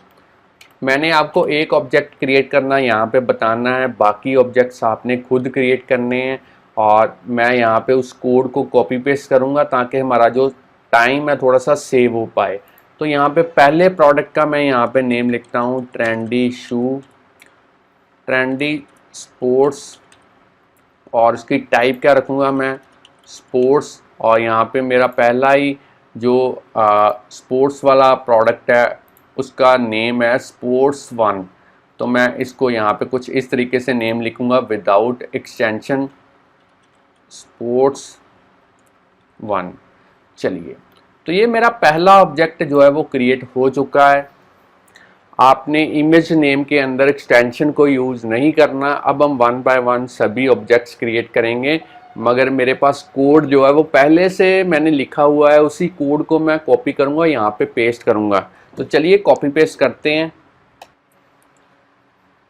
मैंने आपको एक ऑब्जेक्ट क्रिएट करना यहाँ पे बताना है, बाकी ऑब्जेक्ट्स आपने खुद क्रिएट करने हैं और मैं यहाँ पे उस कोड को कॉपी पेस्ट करूँगा ताकि हमारा जो टाइम है थोड़ा सा सेव हो पाए। तो यहाँ पे पहले प्रोडक्ट का मैं यहाँ पे नेम लिखता हूँ ट्रेंडी शू, ट्रेंडी स्पोर्ट्स और उसकी टाइप क्या रखूँगा मैं स्पोर्ट्स। और यहाँ पे मेरा पहला ही जो स्पोर्ट्स वाला प्रोडक्ट है उसका नेम है स्पोर्ट्स 1। तो मैं इसको यहाँ पे कुछ इस तरीके से नेम लिखूँगा विदाउट एक्सटेंशन स्पोर्ट्स 1। चलिए, तो ये मेरा पहला ऑब्जेक्ट जो है वो क्रिएट हो चुका है। आपने इमेज नेम के अंदर एक्सटेंशन को यूज़ नहीं करना। अब हम 1 बाय 1 सभी ऑब्जेक्ट्स क्रिएट करेंगे, मगर मेरे पास कोड जो है वो पहले से मैंने लिखा हुआ है, उसी कोड को मैं कॉपी करूँगा, यहाँ पे पेस्ट करूँगा। तो चलिए कॉपी पेस्ट करते हैं।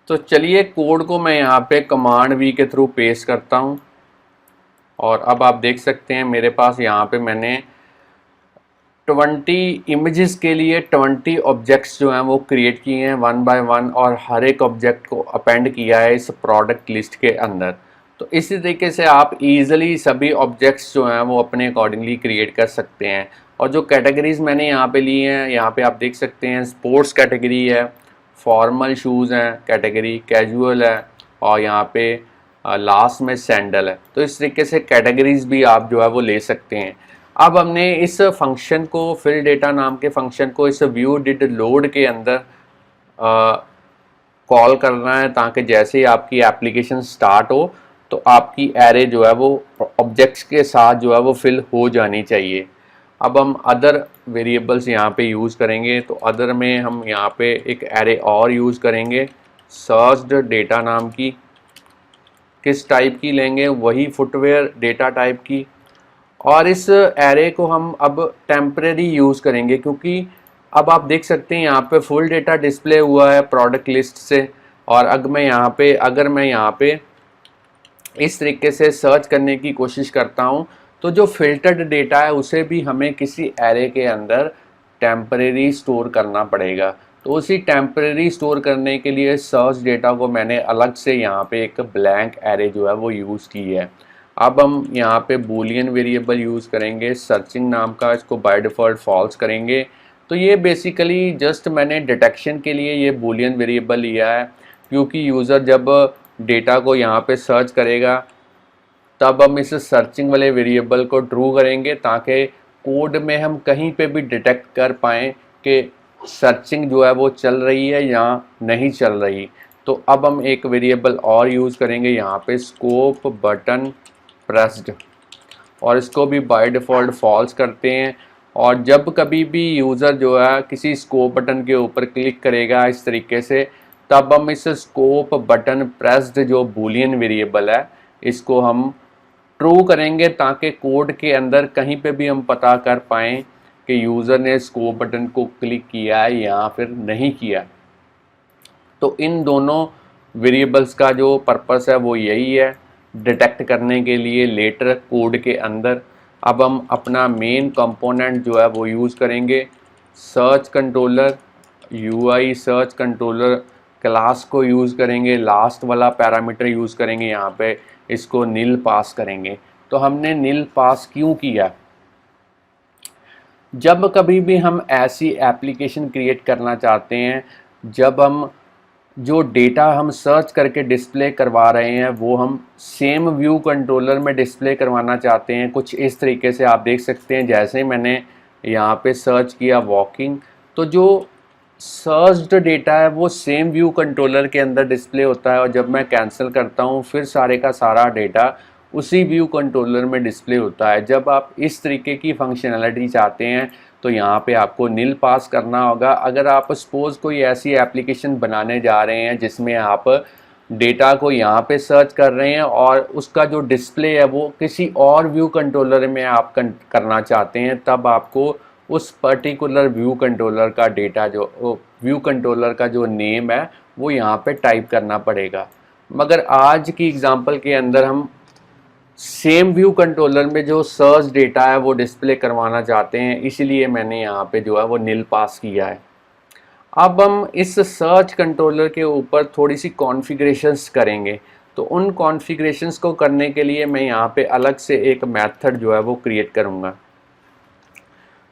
तो चलिए कोड को मैं यहाँ पे कमांड वी के थ्रू पेस्ट करता हूँ और अब आप देख सकते हैं मेरे पास यहाँ पे मैंने 20 इमेजेस के लिए 20 ऑब्जेक्ट्स जो हैं वो क्रिएट किए हैं 1 बाय 1 और हर एक ऑब्जेक्ट को अपेंड किया है इस प्रोडक्ट लिस्ट के अंदर। तो इसी तरीके से आप इजीली सभी ऑब्जेक्ट्स जो हैं वो अपने अकॉर्डिंगली क्रिएट कर सकते हैं। और जो कैटेगरीज मैंने यहाँ पे ली हैं, यहाँ पे आप देख सकते हैं स्पोर्ट्स कैटेगरी है, फॉर्मल शूज़ हैं कैटेगरी, कैजुअल है और यहाँ पे लास्ट में सैंडल है। तो इस तरीके से कैटेगरीज भी आप जो है वो ले सकते हैं। अब हमने इस फंक्शन को फिल डेटा नाम के फंक्शन को इस व्यू डिड लोड के अंदर कॉल करना है ताकि जैसे ही आपकी एप्लीकेशन स्टार्ट हो तो आपकी एरे जो है वो ऑब्जेक्ट्स के साथ जो है वो फिल हो जानी चाहिए। अब हम अदर वेरिएबल्स यहाँ पे यूज़ करेंगे। तो अदर में हम यहाँ पे एक एरे और यूज़ करेंगे सर्च्ड डेटा नाम की। किस टाइप की लेंगे, वही फुटवेयर डेटा टाइप की। और इस एरे को हम अब टेम्परेरी यूज़ करेंगे क्योंकि अब आप देख सकते हैं यहाँ पे फुल डेटा डिस्प्ले हुआ है प्रोडक्ट लिस्ट से। और अगर मैं यहाँ पे इस तरीके से सर्च करने की कोशिश करता हूँ तो जो फिल्टर्ड डेटा है उसे भी हमें किसी एरे के अंदर टेम्परेरी स्टोर करना पड़ेगा। तो उसी टेम्परेरी स्टोर करने के लिए सर्च डेटा को मैंने अलग से यहाँ पे एक ब्लैंक एरे जो है वो यूज़ की है। अब हम यहाँ पे बूलियन वेरिएबल यूज़ करेंगे सर्चिंग नाम का, इसको बाय डिफ़ॉल्ट फॉल्स करेंगे। तो ये बेसिकली जस्ट मैंने डिटेक्शन के लिए ये बूलियन वेरिएबल लिया है क्योंकि यूज़र जब डेटा को यहाँ पे सर्च करेगा तब हम इस सर्चिंग वाले वेरिएबल को ट्रू करेंगे ताकि कोड में हम कहीं पे भी डिटेक्ट कर पाएँ कि सर्चिंग जो है वो चल रही है या नहीं चल रही। तो अब हम एक वेरिएबल और यूज़ करेंगे यहाँ पे स्कोप बटन प्रेस्ड और इसको भी बाय डिफ़ॉल्ट फॉल्स करते हैं। और जब कभी भी यूज़र जो है किसी स्कोप बटन के ऊपर क्लिक करेगा इस तरीके से, तब हम इस स्कोप बटन प्रेस्ड जो बूलियन वेरिएबल है इसको हम ट्रू करेंगे ताकि कोड के अंदर कहीं पे भी हम पता कर पाएँ कि यूज़र ने स्कोप बटन को क्लिक किया है या फिर नहीं किया। तो इन दोनों वेरिएबल्स का जो पर्पस है वो यही है, डिटेक्ट करने के लिए लेटर कोड के अंदर। अब हम अपना मेन कंपोनेंट जो है वो यूज़ करेंगे search controller, UI search controller class को यूज़ करेंगे, लास्ट वाला पैरामीटर यूज़ करेंगे, यहाँ पे इसको नील पास करेंगे। तो हमने नील पास क्यों किया, जब कभी भी हम ऐसी एप्लीकेशन क्रिएट करना चाहते हैं जब हम जो डेटा हम सर्च करके डिस्प्ले करवा रहे हैं वो हम सेम व्यू कंट्रोलर में डिस्प्ले करवाना चाहते हैं। कुछ इस तरीके से आप देख सकते हैं, जैसे मैंने यहाँ पे सर्च किया वॉकिंग, तो जो सर्च्ड डेटा है वो सेम व्यू कंट्रोलर के अंदर डिस्प्ले होता है, और जब मैं कैंसिल करता हूँ फिर सारे का सारा डेटा उसी व्यू कंट्रोलर में डिस्प्ले होता है। जब आप इस तरीके की फंक्शनैलिटी चाहते हैं तो यहाँ पे आपको नील पास करना होगा। अगर आप सपोज़ कोई ऐसी एप्लीकेशन बनाने जा रहे हैं जिसमें आप डेटा को यहाँ पे सर्च कर रहे हैं और उसका जो डिस्प्ले है वो किसी और व्यू कंट्रोलर में आप करना चाहते हैं, तब आपको उस पर्टिकुलर व्यू कंट्रोलर का डेटा जो व्यू कंट्रोलर का जो नेम है वो यहाँ पे टाइप करना पड़ेगा। मगर आज की एग्जांपल के अंदर हम सेम व्यू कंट्रोलर में जो सर्च डेटा है वो डिस्प्ले करवाना चाहते हैं, इसीलिए मैंने यहाँ पे जो है वो नील पास किया है। अब हम इस सर्च कंट्रोलर के ऊपर थोड़ी सी कॉन्फ़िगरेशंस करेंगे। तो उन कॉन्फ़िगरेशंस को करने के लिए मैं यहाँ पे अलग से एक मेथड जो है वो क्रिएट करूँगा।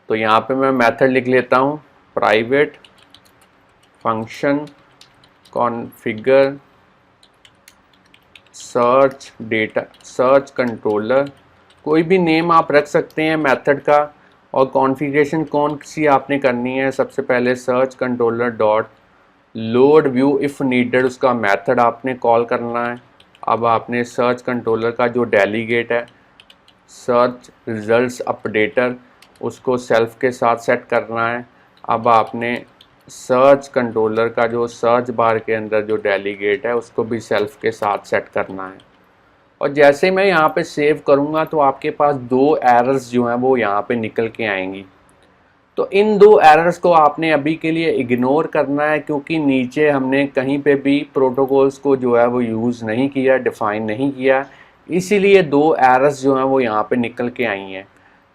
तो यहाँ पे मैं मेथड लिख लेता हूँ, private function configure search data search controller. कोई भी नेम आप रख सकते हैं मेथड का, और कॉन्फ़िगरेशन कौन सी आपने करनी है, सबसे पहले search controller dot load view if needed उसका मेथड आपने कॉल करना है। अब आपने सर्च कंट्रोलर का जो डेलीगेट है सर्च रिजल्ट्स अपडेटर उसको सेल्फ के साथ सेट करना है। अब आपने सर्च कंट्रोलर का जो सर्च बार के अंदर जो डेलीगेट है उसको भी सेल्फ के साथ सेट करना है। और जैसे मैं यहाँ पे सेव करूँगा तो आपके पास दो एरर्स जो हैं वो यहाँ पे निकल के आएंगी। तो इन दो एरर्स को आपने अभी के लिए इग्नोर करना है, क्योंकि नीचे हमने कहीं पे भी प्रोटोकॉल्स को जो है वो यूज़ नहीं किया, डिफ़ाइन नहीं किया, इसीलिए दो एरर्स जो हैं वो यहाँ पे निकल के आई हैं।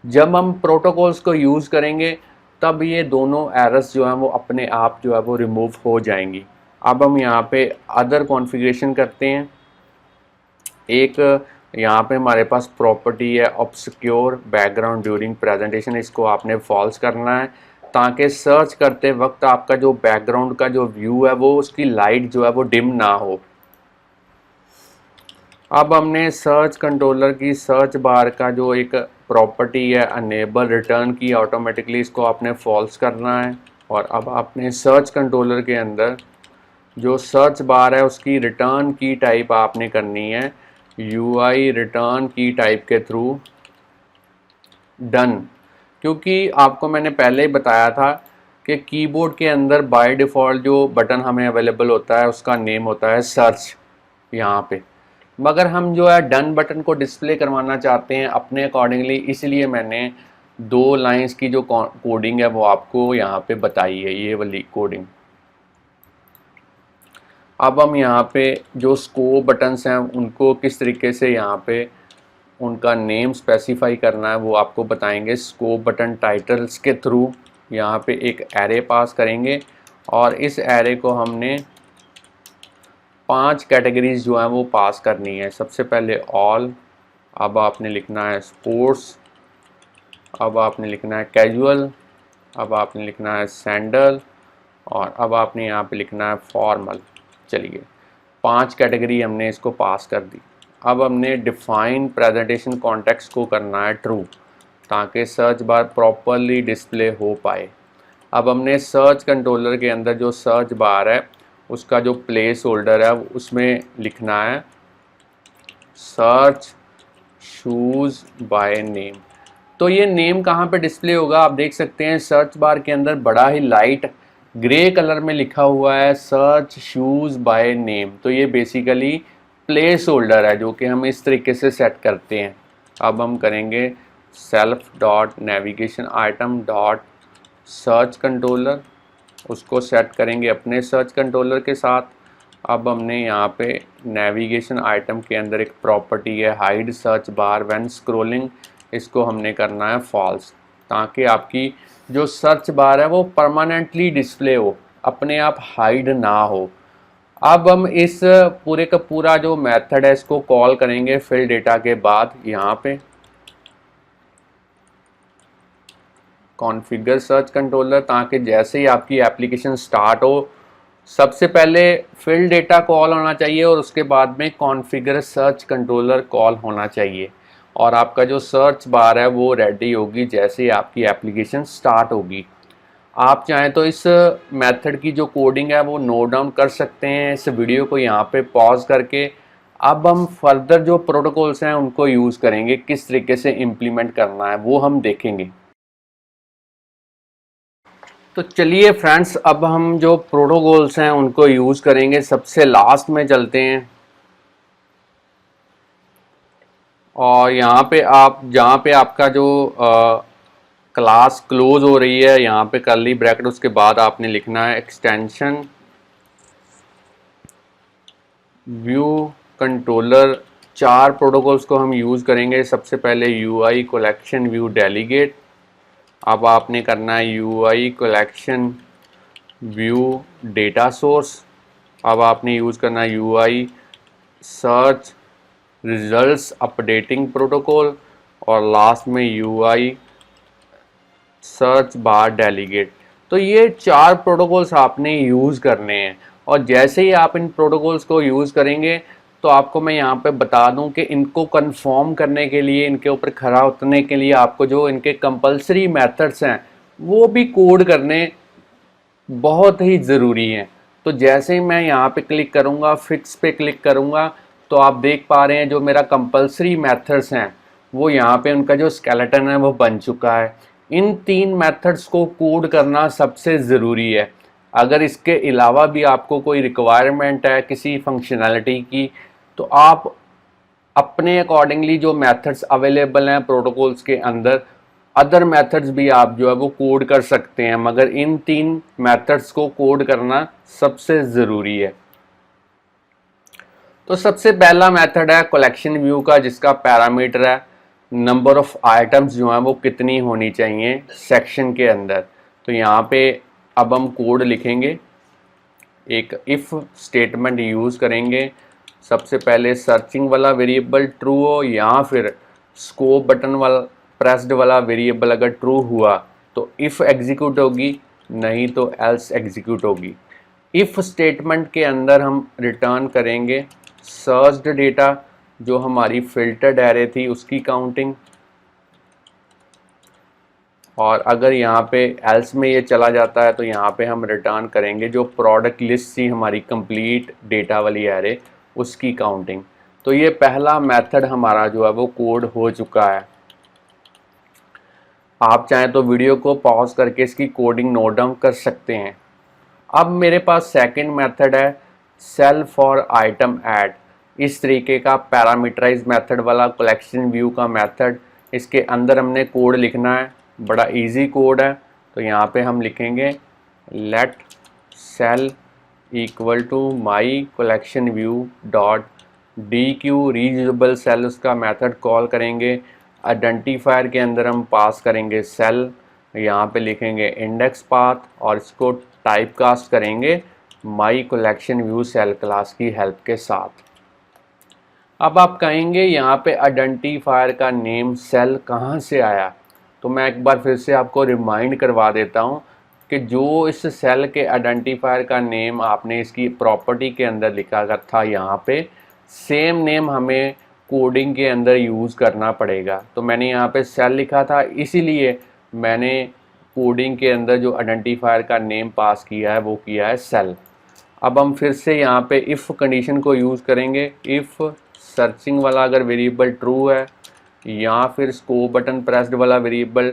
जब हम प्रोटोकॉल्स को यूज़ करेंगे तब ये दोनों एरर्स जो हैं वो अपने आप जो है वो रिमूव हो जाएंगी। अब हम यहाँ पे अदर कॉन्फ़िगरेशन करते हैं। एक यहाँ पे हमारे पास प्रॉपर्टी है ऑब्सक्योर बैकग्राउंड ड्यूरिंग प्रेजेंटेशन, इसको आपने फॉल्स करना है ताकि सर्च करते वक्त आपका जो बैकग्राउंड का जो व्यू है वो उसकी लाइट जो है वो डिम ना हो। अब हमने सर्च कंट्रोलर की सर्च बार का जो एक प्रॉपर्टी है अनेबल रिटर्न की, ऑटोमेटिकली इसको आपने फॉल्स करना है। और अब आपने सर्च कंट्रोलर के अंदर जो सर्च बार है उसकी रिटर्न की टाइप आपने करनी है UI रिटर्न की टाइप के थ्रू डन। क्योंकि आपको मैंने पहले ही बताया था कि कीबोर्ड के अंदर बाय डिफ़ॉल्ट जो बटन हमें अवेलेबल होता है उसका नेम होता है सर्च यहाँ पे, मगर हम जो है डन बटन को डिस्प्ले करवाना चाहते हैं अपने अकॉर्डिंगली, इसलिए मैंने दो लाइंस की जो कोडिंग है वो आपको यहाँ पे बताई है, ये वाली कोडिंग। अब हम यहाँ पे जो स्कोप बटन्स हैं उनको किस तरीके से यहाँ पे उनका नेम स्पेसिफाई करना है वो आपको बताएंगे। स्कोप बटन टाइटल्स के थ्रू यहाँ पे एक एरे पास करेंगे, और इस एरे को हमने 5 कैटेगरीज जो हैं वो पास करनी है। सबसे पहले ऑल, अब आपने लिखना है स्पोर्ट्स, अब आपने लिखना है कैजुअल, अब आपने लिखना है सैंडल, और अब आपने यहाँ पे लिखना है फॉर्मल। चलिए 5 कैटेगरी हमने इसको पास कर दी। अब हमने डिफाइन प्रेजेंटेशन कॉन्टेक्स्ट को करना है ट्रू, ताकि सर्च बार प्रॉपरली डिस्प्ले हो पाए। अब हमने सर्च कंट्रोलर के अंदर जो सर्च बार है उसका जो प्लेस होल्डर है उसमें लिखना है सर्च शूज़ बाय नेम। तो ये नेम कहाँ पे डिस्प्ले होगा आप देख सकते हैं, सर्च बार के अंदर बड़ा ही लाइट ग्रे कलर में लिखा हुआ है सर्च शूज़ बाय नेम। तो ये बेसिकली प्लेस होल्डर है जो कि हम इस तरीके से सेट करते हैं। अब हम करेंगे self dot navigation item dot search controller, उसको सेट करेंगे अपने सर्च कंट्रोलर के साथ। अब हमने यहाँ पे नेविगेशन आइटम के अंदर एक प्रॉपर्टी है hide search bar when scrolling, इसको हमने करना है फॉल्स, ताकि आपकी जो सर्च बार है वो परमानेंटली डिस्प्ले हो, अपने आप हाइड ना हो। अब हम इस पूरे का पूरा जो मेथड है इसको कॉल करेंगे फिल डेटा के बाद यहाँ पे कॉन्फ़िगर सर्च कंट्रोलर, ताकि जैसे ही आपकी एप्लीकेशन स्टार्ट हो सबसे पहले फिल डेटा कॉल होना चाहिए और उसके बाद में कॉन्फ़िगर सर्च कंट्रोलर कॉल होना चाहिए, और आपका जो सर्च बार है वो रेडी होगी जैसे ही आपकी एप्लीकेशन स्टार्ट होगी। आप चाहें तो इस मेथड की जो कोडिंग है वो नोट डाउन कर सकते हैं इस वीडियो को यहाँ पे पॉज करके। अब हम फर्दर जो प्रोटोकॉल्स हैं उनको यूज़ करेंगे, किस तरीके से इम्प्लीमेंट करना है वो हम देखेंगे। तो चलिए फ्रेंड्स, अब हम जो प्रोटोकॉल्स हैं उनको यूज़ करेंगे। सबसे लास्ट में चलते हैं और यहाँ पे आप जहाँ पे आपका जो क्लास क्लोज हो रही है यहाँ पे कर्ली ब्रैकेट, उसके बाद आपने लिखना है एक्सटेंशन व्यू कंट्रोलर। चार प्रोटोकॉल्स को हम यूज़ करेंगे। सबसे पहले यूआई कलेक्शन व्यू डेलीगेट। अब आपने करना है UI collection view data source. अब आपने यूज़ करना है UI search results updating protocol, और लास्ट में यूआई सर्च बार डेलीगेट। तो ये चार प्रोटोकॉल्स आपने यूज़ करने हैं, और जैसे ही आप इन प्रोटोकॉल्स को यूज़ करेंगे तो आपको मैं यहाँ पे बता दूँ कि इनको कंफर्म करने के लिए, इनके ऊपर खरा उतरने के लिए आपको जो इनके कंपलसरी मेथड्स हैं वो भी कोड करने बहुत ही ज़रूरी हैं। तो जैसे ही मैं यहाँ पे क्लिक करूँगा, फिक्स पे क्लिक करूँगा, तो आप देख पा रहे हैं जो मेरा कंपलसरी मेथड्स हैं वो यहाँ पे उनका जो स्केलेटन है वो बन चुका है। इन तीन मेथड्स को कोड करना सबसे ज़रूरी है। अगर इसके अलावा भी आपको कोई रिक्वायरमेंट है किसी फंक्शनैलिटी की, तो आप अपने अकॉर्डिंगली जो मेथड्स अवेलेबल हैं प्रोटोकॉल्स के अंदर, अदर मेथड्स भी आप जो है वो कोड कर सकते हैं, मगर इन तीन मेथड्स को कोड करना सबसे ज़रूरी है। तो सबसे पहला मेथड है कलेक्शन व्यू का, जिसका पैरामीटर है नंबर ऑफ आइटम्स जो हैं वो कितनी होनी चाहिए सेक्शन के अंदर। तो यहाँ पे अब हम कोड लिखेंगे, एक इफ़ स्टेटमेंट यूज़ करेंगे। सबसे पहले सर्चिंग वाला वेरिएबल ट्रू हो, या फिर स्कोप बटन वाला प्रेस्ड वाला वेरिएबल अगर ट्रू हुआ तो इफ़ एग्जीक्यूट होगी, नहीं तो एल्स एग्जीक्यूट होगी। इफ़ स्टेटमेंट के अंदर हम रिटर्न करेंगे सर्च्ड डेटा, जो हमारी फिल्टर्ड एरे थी उसकी काउंटिंग, और अगर यहाँ पे एल्स में ये चला जाता है तो यहाँ पे हम रिटर्न करेंगे जो प्रोडक्ट लिस्ट थी हमारी कंप्लीट डेटा वाली एरे, उसकी काउंटिंग। तो ये पहला मेथड हमारा जो है वो कोड हो चुका है। आप चाहें तो वीडियो को पॉज करके इसकी कोडिंग नोट डाउन कर सकते हैं। अब मेरे पास सेकंड मेथड है सेल फॉर आइटम ऐड। इस तरीके का पैरामीटराइज मेथड वाला कलेक्शन व्यू का मेथड, इसके अंदर हमने कोड लिखना है। बड़ा इजी कोड है। तो यहाँ पे हम लिखेंगे let cell equal to my collection view dot dequeue, reusable cell उसका मेथड कॉल करेंगे। आइडेंटिफायर के अंदर हम पास करेंगे सेल, यहाँ पे लिखेंगे इंडेक्स पाथ, और इसको टाइप कास्ट करेंगे my collection view cell class की हेल्प के साथ। अब आप कहेंगे यहाँ पे आइडेंटिफायर का नेम सेल कहाँ से आया, तो मैं एक बार फिर से आपको रिमाइंड करवा देता हूँ कि जो इस सेल के आइडेंटिफायर का नेम आपने इसकी प्रॉपर्टी के अंदर लिखा था, यहाँ पे सेम नेम हमें कोडिंग के अंदर यूज़ करना पड़ेगा। तो मैंने यहाँ पे सेल लिखा था, इसीलिए मैंने कोडिंग के अंदर जो आइडेंटिफायर का नेम पास किया है वो किया है सेल। अब हम फिर से यहाँ पे इफ़ कंडीशन को यूज़ करेंगे। इफ़ सर्चिंग वाला अगर वेरिएबल ट्रू है, या फिर स्कोप बटन प्रेस्ड वाला वेरिएबल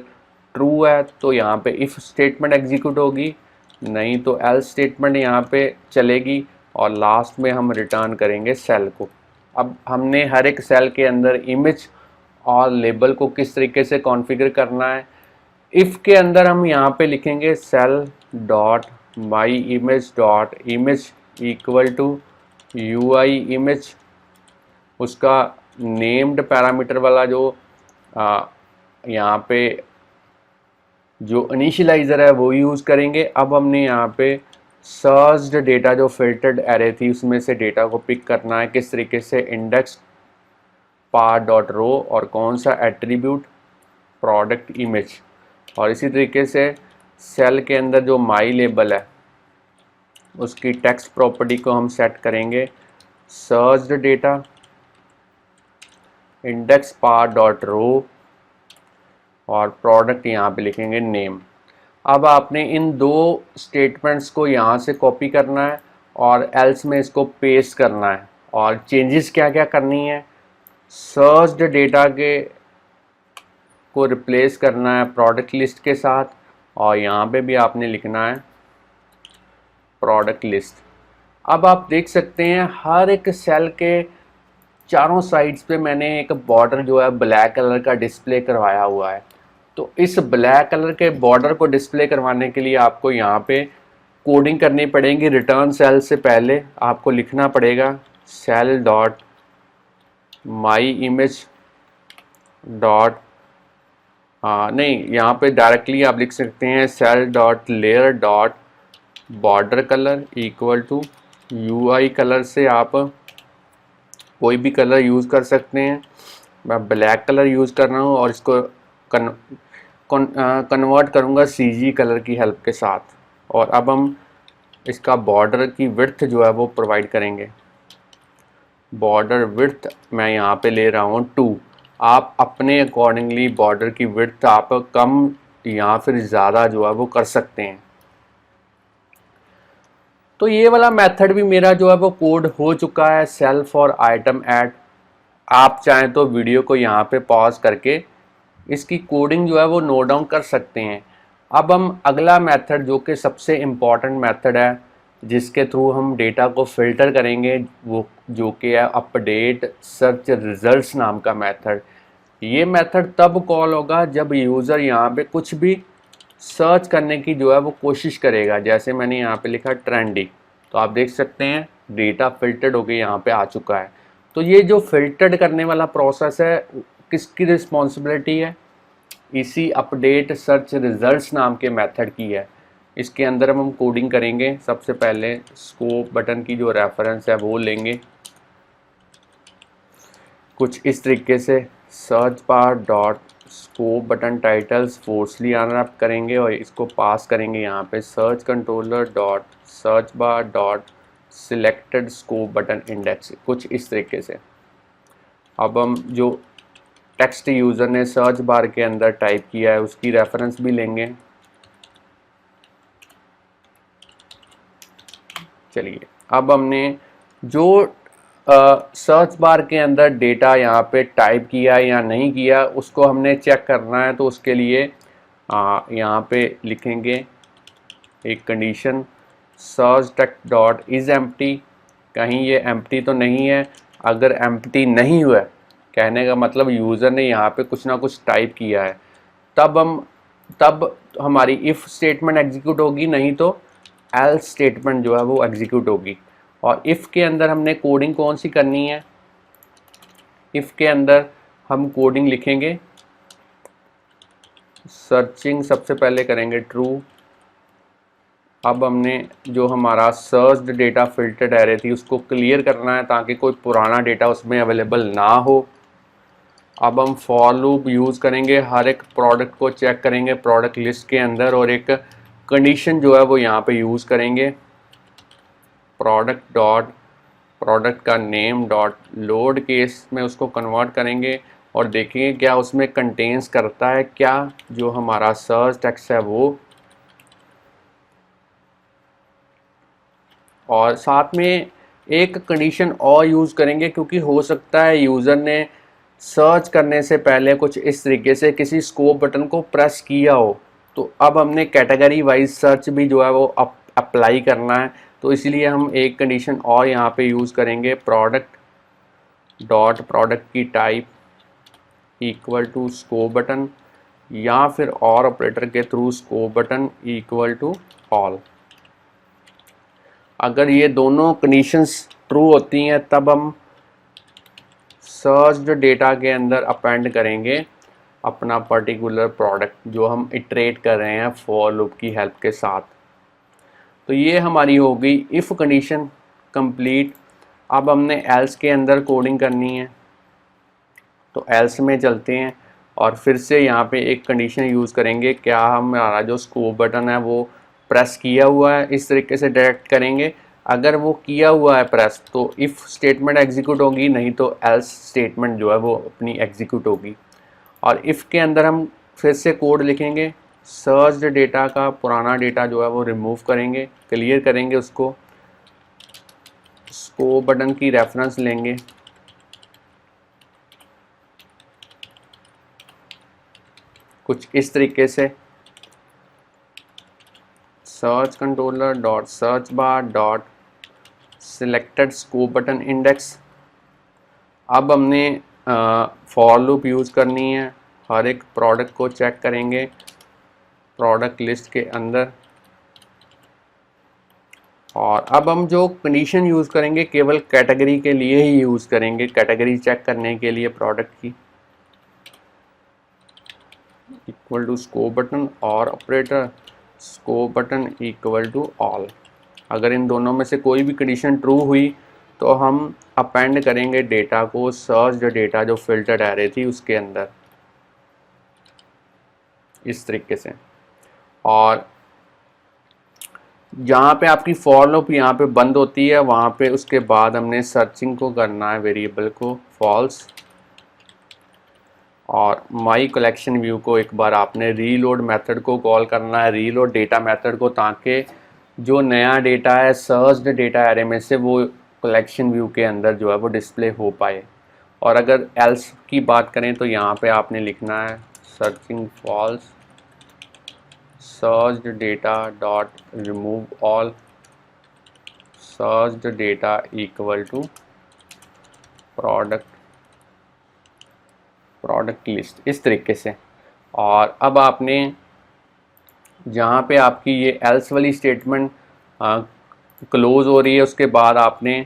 ट्रू है, तो यहाँ पे इफ़ स्टेटमेंट एग्जीक्यूट होगी, नहीं तो एल्स स्टेटमेंट यहाँ पे चलेगी, और लास्ट में हम रिटर्न करेंगे सेल को। अब हमने हर एक सेल के अंदर इमेज और लेबल को किस तरीके से कॉन्फ़िगर करना है। इफ़ के अंदर हम यहाँ पे लिखेंगे cell dot my image dot image equal to UI image, उसका नेम्ड पैरामीटर वाला जो यहाँ पे जो इनिशियलाइज़र है वो यूज़ करेंगे। अब हमने यहाँ पे सर्च्ड डेटा जो फिल्टर्ड एरे थी उसमें से डेटा को पिक करना है, किस तरीके से इंडेक्स पाथ डॉट रो, और कौन सा एट्रीब्यूट प्रोडक्ट इमेज। और इसी तरीके से सेल के अंदर जो माई लेबल है उसकी टेक्स्ट प्रॉपर्टी को हम सेट करेंगे सर्च्ड डेटा इंडेक्स पार डॉट रो और प्रोडक्ट यहाँ पे लिखेंगे नेम। अब आपने इन दो स्टेटमेंट्स को यहाँ से कॉपी करना है और एल्स में इसको पेस्ट करना है और चेंजेस क्या क्या करनी है। सर्च्ड डेटा के को रिप्लेस करना है प्रोडक्ट लिस्ट के साथ और यहाँ पे भी आपने लिखना है प्रोडक्ट लिस्ट। अब आप देख सकते हैं हर एक सेल के चारों साइड्स पे मैंने एक बॉर्डर जो है ब्लैक कलर का डिस्प्ले करवाया हुआ है। तो इस ब्लैक कलर के बॉर्डर को डिस्प्ले करवाने के लिए आपको यहाँ पे कोडिंग करनी पड़ेगी। रिटर्न सेल से पहले आपको लिखना पड़ेगा cell dot my image dot नहीं, यहाँ पे डायरेक्टली आप लिख सकते हैं cell dot layer dot border colour equal to UI colour से आप कोई भी कलर यूज़ कर सकते हैं। मैं ब्लैक कलर यूज़ कर रहा हूँ और इसको कन्वर्ट करूँगा CG कलर की हेल्प के साथ। और अब हम इसका बॉर्डर की विड्थ जो है वो प्रोवाइड करेंगे। बॉर्डर विड्थ मैं यहाँ पे ले रहा हूँ 2। आप अपने अकॉर्डिंगली बॉर्डर की विड्थ आप कम या फिर ज़्यादा जो है वो कर सकते हैं। तो ये वाला मेथड भी मेरा जो है वो कोड हो चुका है सेल फॉर आइटम ऐड। आप चाहें तो वीडियो को यहाँ पे पॉज करके इसकी कोडिंग जो है वो नोट डाउन कर सकते हैं। अब हम अगला मेथड जो कि सबसे इम्पॉर्टेंट मेथड है जिसके थ्रू हम डेटा को फिल्टर करेंगे वो जो कि है अपडेट सर्च रिजल्ट्स नाम का मेथड। ये मेथड तब कॉल होगा जब यूज़र यहाँ पे कुछ भी सर्च करने की जो है वो कोशिश करेगा। जैसे मैंने यहाँ पे लिखा ट्रेंडी, तो आप देख सकते हैं डेटा फिल्टर्ड होके यहाँ पे आ चुका है। तो ये जो फिल्टर्ड करने वाला प्रोसेस है किसकी रिस्पॉन्सिबिलिटी है? इसी अपडेट सर्च रिजल्ट्स नाम के मेथड की है। इसके अंदर हम कोडिंग करेंगे। सबसे पहले स्कोप बटन की जो रेफरेंस है वो लेंगे कुछ इस तरीके से search bar dot scope button titles forcefully unwrap करेंगे और इसको पास करेंगे यहाँ पे search controller dot search bar dot selected scope button index, कुछ इस तरीके से। अब हम जो टेक्स्ट यूज़र ने सर्च बार के अंदर टाइप किया है उसकी रेफरेंस भी लेंगे। चलिए, अब हमने जो सर्च बार के अंदर डेटा यहाँ पे टाइप किया या नहीं किया उसको हमने चेक करना है। तो उसके लिए यहाँ पे लिखेंगे एक condition search text dot is empty. कहीं ये एम्प्टी तो नहीं है। अगर एम्प्टी नहीं हुआ कहने का मतलब यूज़र ने यहाँ पे कुछ ना कुछ टाइप किया है, तब हमारी इफ़ स्टेटमेंट एग्जीक्यूट होगी, नहीं तो एल्स स्टेटमेंट जो है वो एग्जीक्यूट होगी। और इफ़ के अंदर हमने कोडिंग कौन सी करनी है? इफ़ के अंदर हम कोडिंग लिखेंगे सर्चिंग, सबसे पहले करेंगे ट्रू। अब हमने जो हमारा सर्च्ड डेटा फिल्टर्ड एरे थी उसको क्लियर करना है ताकि कोई पुराना डेटा उसमें अवेलेबल ना हो। अब हम फॉर लूप यूज़ करेंगे, हर एक प्रोडक्ट को चेक करेंगे प्रोडक्ट लिस्ट के अंदर और एक कंडीशन जो है वो यहाँ पे यूज़ करेंगे प्रोडक्ट का नेम डॉट लोड केस में उसको कन्वर्ट करेंगे और देखेंगे क्या उसमें कंटेन्स करता है क्या जो हमारा सर्च टेक्स्ट है वो। और साथ में एक कंडीशन और यूज़ करेंगे क्योंकि हो सकता है यूज़र ने सर्च करने से पहले कुछ इस तरीके से किसी स्कोप बटन को प्रेस किया हो। तो अब हमने कैटेगरी वाइज सर्च भी जो है वो अप्लाई करना है। तो इसलिए हम एक कंडीशन और यहाँ पे यूज़ करेंगे प्रोडक्ट की type equal to scope button या फिर और ऑपरेटर के through scope button equal to all. अगर ये दोनों कंडीशंस ट्रू होती हैं तब हम सर्च्ड डेटा के अंदर अपेंड करेंगे अपना पर्टिकुलर प्रोडक्ट जो हम इटरेट कर रहे हैं फॉर लूप की हेल्प के साथ। तो ये हमारी हो गई इफ़ कंडीशन कंप्लीट। अब हमने एल्स के अंदर कोडिंग करनी है। तो एल्स में चलते हैं और फिर से यहाँ पे एक कंडीशन यूज़ करेंगे क्या हमारा जो स्कोप बटन है वो प्रेस किया हुआ है, इस तरीके से डायरेक्ट करेंगे। अगर वो किया हुआ है प्रेस तो इफ़ स्टेटमेंट एग्जीक्यूट होगी, नहीं तो एल्स स्टेटमेंट जो है वो अपनी एग्जीक्यूट होगी। और इफ़ के अंदर हम फिर से कोड लिखेंगे, सर्च्ड डेटा का पुराना डेटा जो है वो रिमूव करेंगे, क्लियर करेंगे उसको बटन की रेफरेंस लेंगे, कुछ इस तरीके से search controller dot search bar dot selected scope button index. अब हमने फॉर लूप यूज़ करनी है, हर एक प्रोडक्ट को चेक करेंगे प्रोडक्ट लिस्ट के अंदर। और अब हम जो कंडीशन यूज़ करेंगे केवल कैटेगरी के लिए ही यूज़ करेंगे, कैटेगरी चेक करने के लिए प्रोडक्ट की, इक्वल टू स्कोप बटन और operator scope button equal to all. अगर इन दोनों में से कोई भी कंडीशन ट्रू हुई तो हम अपेंड करेंगे डेटा को सर्च डेटा जो फिल्टर्ड एरे थी उसके अंदर, इस तरीके से। और जहाँ पे आपकी फॉर लूप यहाँ पे बंद होती है वहाँ पे उसके बाद हमने सर्चिंग को करना है वेरिएबल को फॉल्स, और माई कलेक्शन व्यू को एक बार आपने रीलोड मेथड को कॉल करना है, रीलोड डेटा मेथड को, ताकि जो नया डेटा है सर्च्ड डेटा एरे में से वो कलेक्शन व्यू के अंदर जो है वो डिस्प्ले हो पाए। और अगर एल्स की बात करें तो यहाँ पे आपने लिखना है searching false searched data dot remove all searched data equal to product list, इस तरीके से। और अब आपने जहाँ पे आपकी ये एल्स वाली स्टेटमेंट क्लोज हो रही है उसके बाद आपने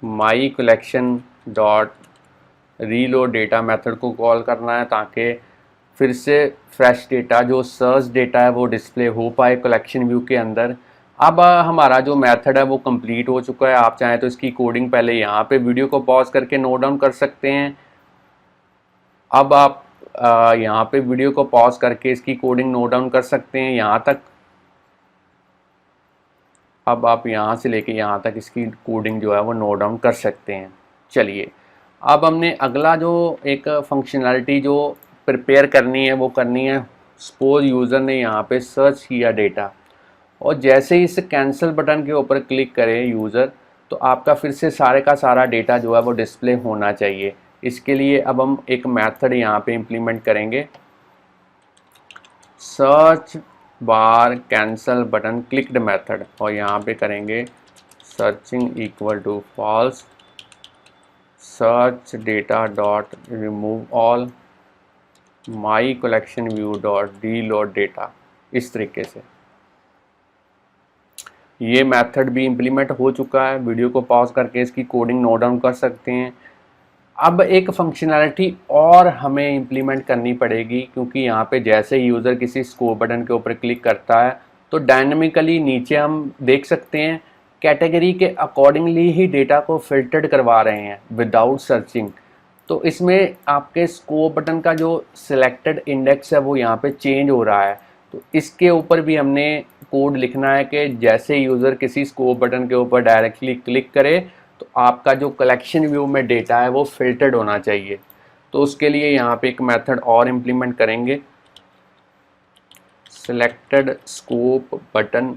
माई collection dot reload data method को कॉल करना है, ताकि फिर से फ्रेश डेटा जो सर्च डेटा है वो डिस्प्ले हो पाए कलेक्शन व्यू के अंदर। अब हमारा जो मेथड है वो कंप्लीट हो चुका है। आप चाहें तो इसकी कोडिंग पहले यहाँ पे वीडियो को पॉज करके नोट डाउन कर सकते हैं। अब आप यहाँ पे वीडियो को पॉज करके इसकी कोडिंग नोट डाउन कर सकते हैं यहाँ तक। अब आप यहाँ से लेके यहाँ तक इसकी कोडिंग जो है वो नोट डाउन कर सकते हैं। चलिए, अब हमने अगला जो एक फंक्शनैलिटी जो प्रिपेयर करनी है वो करनी है। सपोज यूज़र ने यहाँ पे सर्च किया डेटा और जैसे ही इस कैंसिल बटन के ऊपर क्लिक करे यूज़र, तो आपका फिर से सारे का सारा डेटा जो है वो डिस्प्ले होना चाहिए। इसके लिए अब हम एक मेथड यहाँ पे इम्प्लीमेंट करेंगे, search bar cancel button clicked method, और यहाँ पे करेंगे searching equal to false search data dot remove all my collection view dot reload data, इस तरीके से। ये मेथड भी इम्प्लीमेंट हो चुका है, वीडियो को पॉज करके इसकी कोडिंग नोट डाउन कर सकते हैं। अब एक फंक्शनैलिटी और हमें इम्प्लीमेंट करनी पड़ेगी, क्योंकि यहाँ पे जैसे ही यूज़र किसी स्कोप बटन के ऊपर क्लिक करता है तो डायनामिकली नीचे हम देख सकते हैं कैटेगरी के अकॉर्डिंगली ही डेटा को फिल्टर्ड करवा रहे हैं विदाउट सर्चिंग। तो इसमें आपके स्कोप बटन का जो सिलेक्टेड इंडेक्स है वो यहाँ पे चेंज हो रहा है। तो इसके ऊपर भी हमने कोड लिखना है कि जैसे यूज़र किसी स्कोप बटन के ऊपर डायरेक्टली क्लिक करे तो आपका जो कलेक्शन व्यू में डेटा है वो फिल्टर्ड होना चाहिए। तो उसके लिए यहाँ पे एक मेथड और इम्प्लीमेंट करेंगे, selected scope button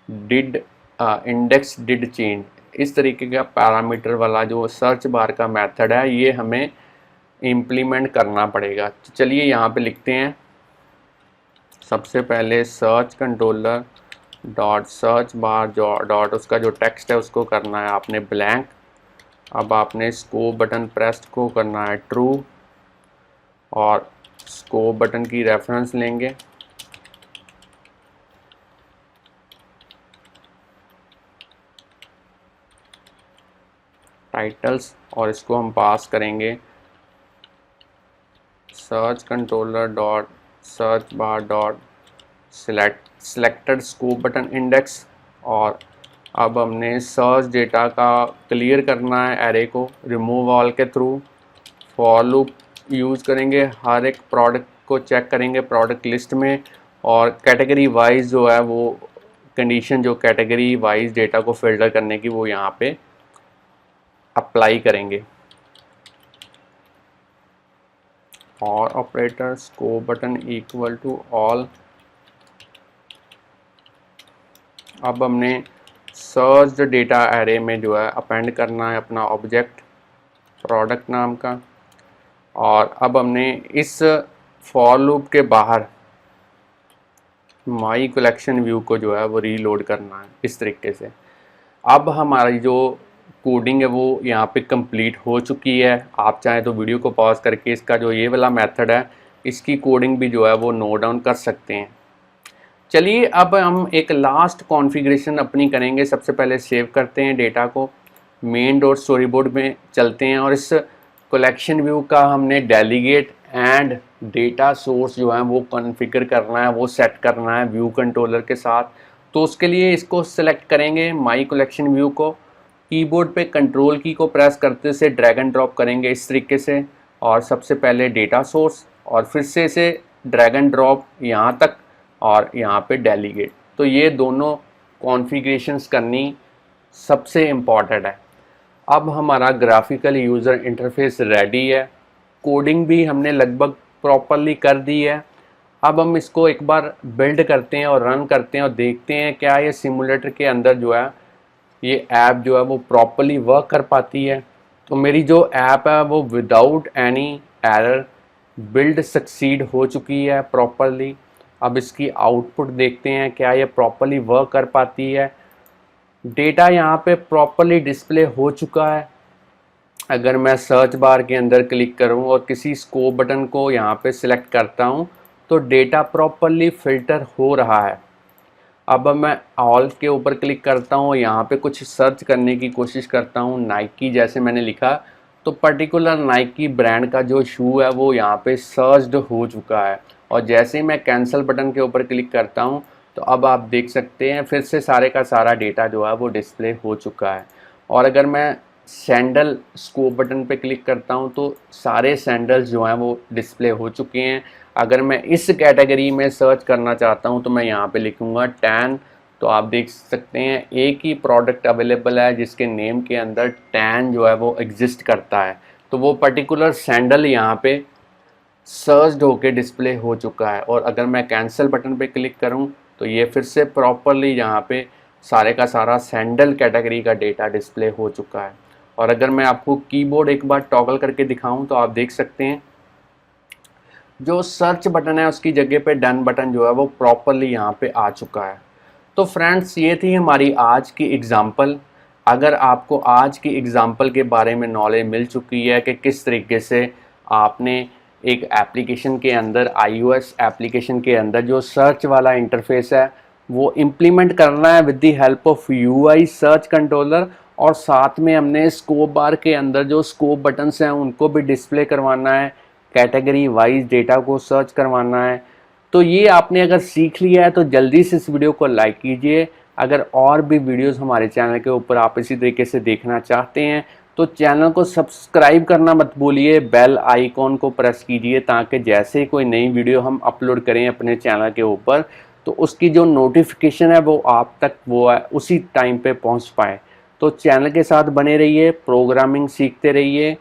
did index did change. इस तरीके का पैरामीटर वाला जो सर्च बार का मेथड है ये हमें इम्प्लीमेंट करना पड़ेगा। तो चलिए यहाँ पे लिखते हैं, सबसे पहले search controller dot search bar dot उसका जो टेक्स्ट है उसको करना है आपने ब्लैंक। अब आपने स्कोप बटन प्रेस को करना है ट्रू, और स्कोप बटन की रेफरेंस लेंगे, टाइटल्स, और इसको हम पास करेंगे search controller dot search bar dot selected scope button index. और अब हमने सर्च डेटा का क्लियर करना है एरे को रिमूव ऑल के थ्रू। फॉर लूप यूज़ करेंगे, हर एक प्रोडक्ट को चेक करेंगे प्रोडक्ट लिस्ट में, और कैटेगरी वाइज जो है वो कंडीशन जो कैटेगरी वाइज डेटा को फिल्टर करने की वो यहाँ पे अप्लाई करेंगे। और operator scope button equal to all. अब हमने सर्च डेटा एरे में जो है अपेंड करना है अपना ऑब्जेक्ट प्रोडक्ट नाम का। और अब हमने इस फॉर लूप के बाहर माई कलेक्शन व्यू को जो है वो रीलोड करना है इस तरीके से। अब हमारी जो कोडिंग है वो यहाँ पे कंप्लीट हो चुकी है। आप चाहें तो वीडियो को पॉज करके इसका जो ये वाला मेथड है इसकी कोडिंग भी जो है वो नोट डाउन कर सकते हैं। चलिए अब हम एक लास्ट कॉन्फ़िगरेशन अपनी करेंगे। सबसे पहले सेव करते हैं डेटा को, मेन डॉट स्टोरी बोर्ड में चलते हैं और इस कलेक्शन व्यू का हमने डेलीगेट एंड डेटा सोर्स जो है वो कॉन्फ़िगर करना है, वो सेट करना है व्यू कंट्रोलर के साथ। तो उसके लिए इसको सिलेक्ट करेंगे माई कलेक्शन व्यू को, कीबोर्ड पे कंट्रोल की को प्रेस करते से ड्रैग एंड ड्रॉप करेंगे इस तरीके से। और सबसे पहले डेटा सोर्स और फिर से इसे ड्रैग एंड ड्रॉप यहाँ तक और यहाँ पे डेलीगेट। तो ये दोनों कॉन्फ़िगरेशंस करनी सबसे इम्पॉर्टेंट है। अब हमारा ग्राफिकल यूज़र इंटरफेस रेडी है, कोडिंग भी हमने लगभग प्रॉपरली कर दी है। अब हम इसको एक बार बिल्ड करते हैं और रन करते हैं और देखते हैं क्या ये सिमुलेटर के अंदर जो है ये ऐप जो है वो प्रॉपरली वर्क कर पाती है। तो मेरी जो ऐप है वो without any error build succeed हो चुकी है प्रॉपरली। अब इसकी आउटपुट देखते हैं क्या ये प्रॉपरली वर्क कर पाती है। डेटा यहाँ पे प्रॉपरली डिस्प्ले हो चुका है। अगर मैं सर्च बार के अंदर क्लिक करूँ और किसी स्कोप बटन को यहाँ पे सिलेक्ट करता हूँ तो डेटा प्रॉपरली फ़िल्टर हो रहा है। अब मैं ऑल के ऊपर क्लिक करता हूँ, यहाँ पे कुछ सर्च करने की कोशिश करता हूँ, नाइकी जैसे मैंने लिखा तो पर्टिकुलर नाइकी ब्रांड का जो शू है वो यहाँ पे सर्च्ड हो चुका है। और जैसे ही मैं कैंसिल बटन के ऊपर क्लिक करता हूँ तो अब आप देख सकते हैं फिर से सारे का सारा डेटा जो है वो डिस्प्ले हो चुका है। और अगर मैं सैंडल स्कोप बटन पे क्लिक करता हूँ तो सारे सैंडल्स जो हैं वो डिस्प्ले हो चुके हैं। अगर मैं इस कैटेगरी में सर्च करना चाहता हूँ तो मैं यहाँ पे लिखूँगा टैन। तो आप देख सकते हैं एक ही प्रोडक्ट अवेलेबल है जिसके नेम के अंदर टैन जो है वो एग्जिस्ट करता है। तो वो पर्टिकुलर सैंडल यहाँ पे सर्च्ड होके डिस्प्ले हो चुका है। और अगर मैं कैंसिल बटन पे क्लिक करूँ तो ये फिर से प्रॉपरली यहाँ पे सारे का सारा सैंडल कैटेगरी का डेटा डिस्प्ले हो चुका है। और अगर मैं आपको कीबोर्ड एक बार टॉगल करके दिखाऊं तो आप देख सकते हैं जो सर्च बटन है उसकी जगह पे डन बटन जो है वो प्रॉपरली यहाँ पे आ चुका है। तो फ्रेंड्स ये थी हमारी आज की एग्जांपल। अगर आपको आज की एग्जांपल के बारे में नॉलेज मिल चुकी है कि किस तरीके से आपने एक एप्लीकेशन के अंदर iOS एप्लीकेशन के अंदर जो सर्च वाला इंटरफेस है वो इम्प्लीमेंट करना है with the help of UI search controller, और साथ में हमने स्कोप बार के अंदर जो स्कोप बटन्स हैं उनको भी डिस्प्ले करवाना है, कैटेगरी वाइज डेटा को सर्च करवाना है। तो ये आपने अगर सीख लिया है तो जल्दी से इस वीडियो को लाइक कीजिए। अगर और भी वीडियोस हमारे चैनल के ऊपर आप इसी तरीके से देखना चाहते हैं तो चैनल को सब्सक्राइब करना मत भूलिए, बेल आइकॉन को प्रेस कीजिए ताकि जैसे ही कोई नई वीडियो हम अपलोड करें अपने चैनल के ऊपर तो उसकी जो नोटिफिकेशन है वो आप तक वो है उसी टाइम पे पहुंच पाए। तो चैनल के साथ बने रहिए, प्रोग्रामिंग सीखते रहिए।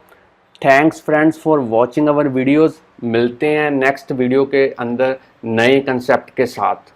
Thanks friends for watching our videos. मिलते हैं नेक्स्ट वीडियो के अंदर नए कंसेप्ट के साथ।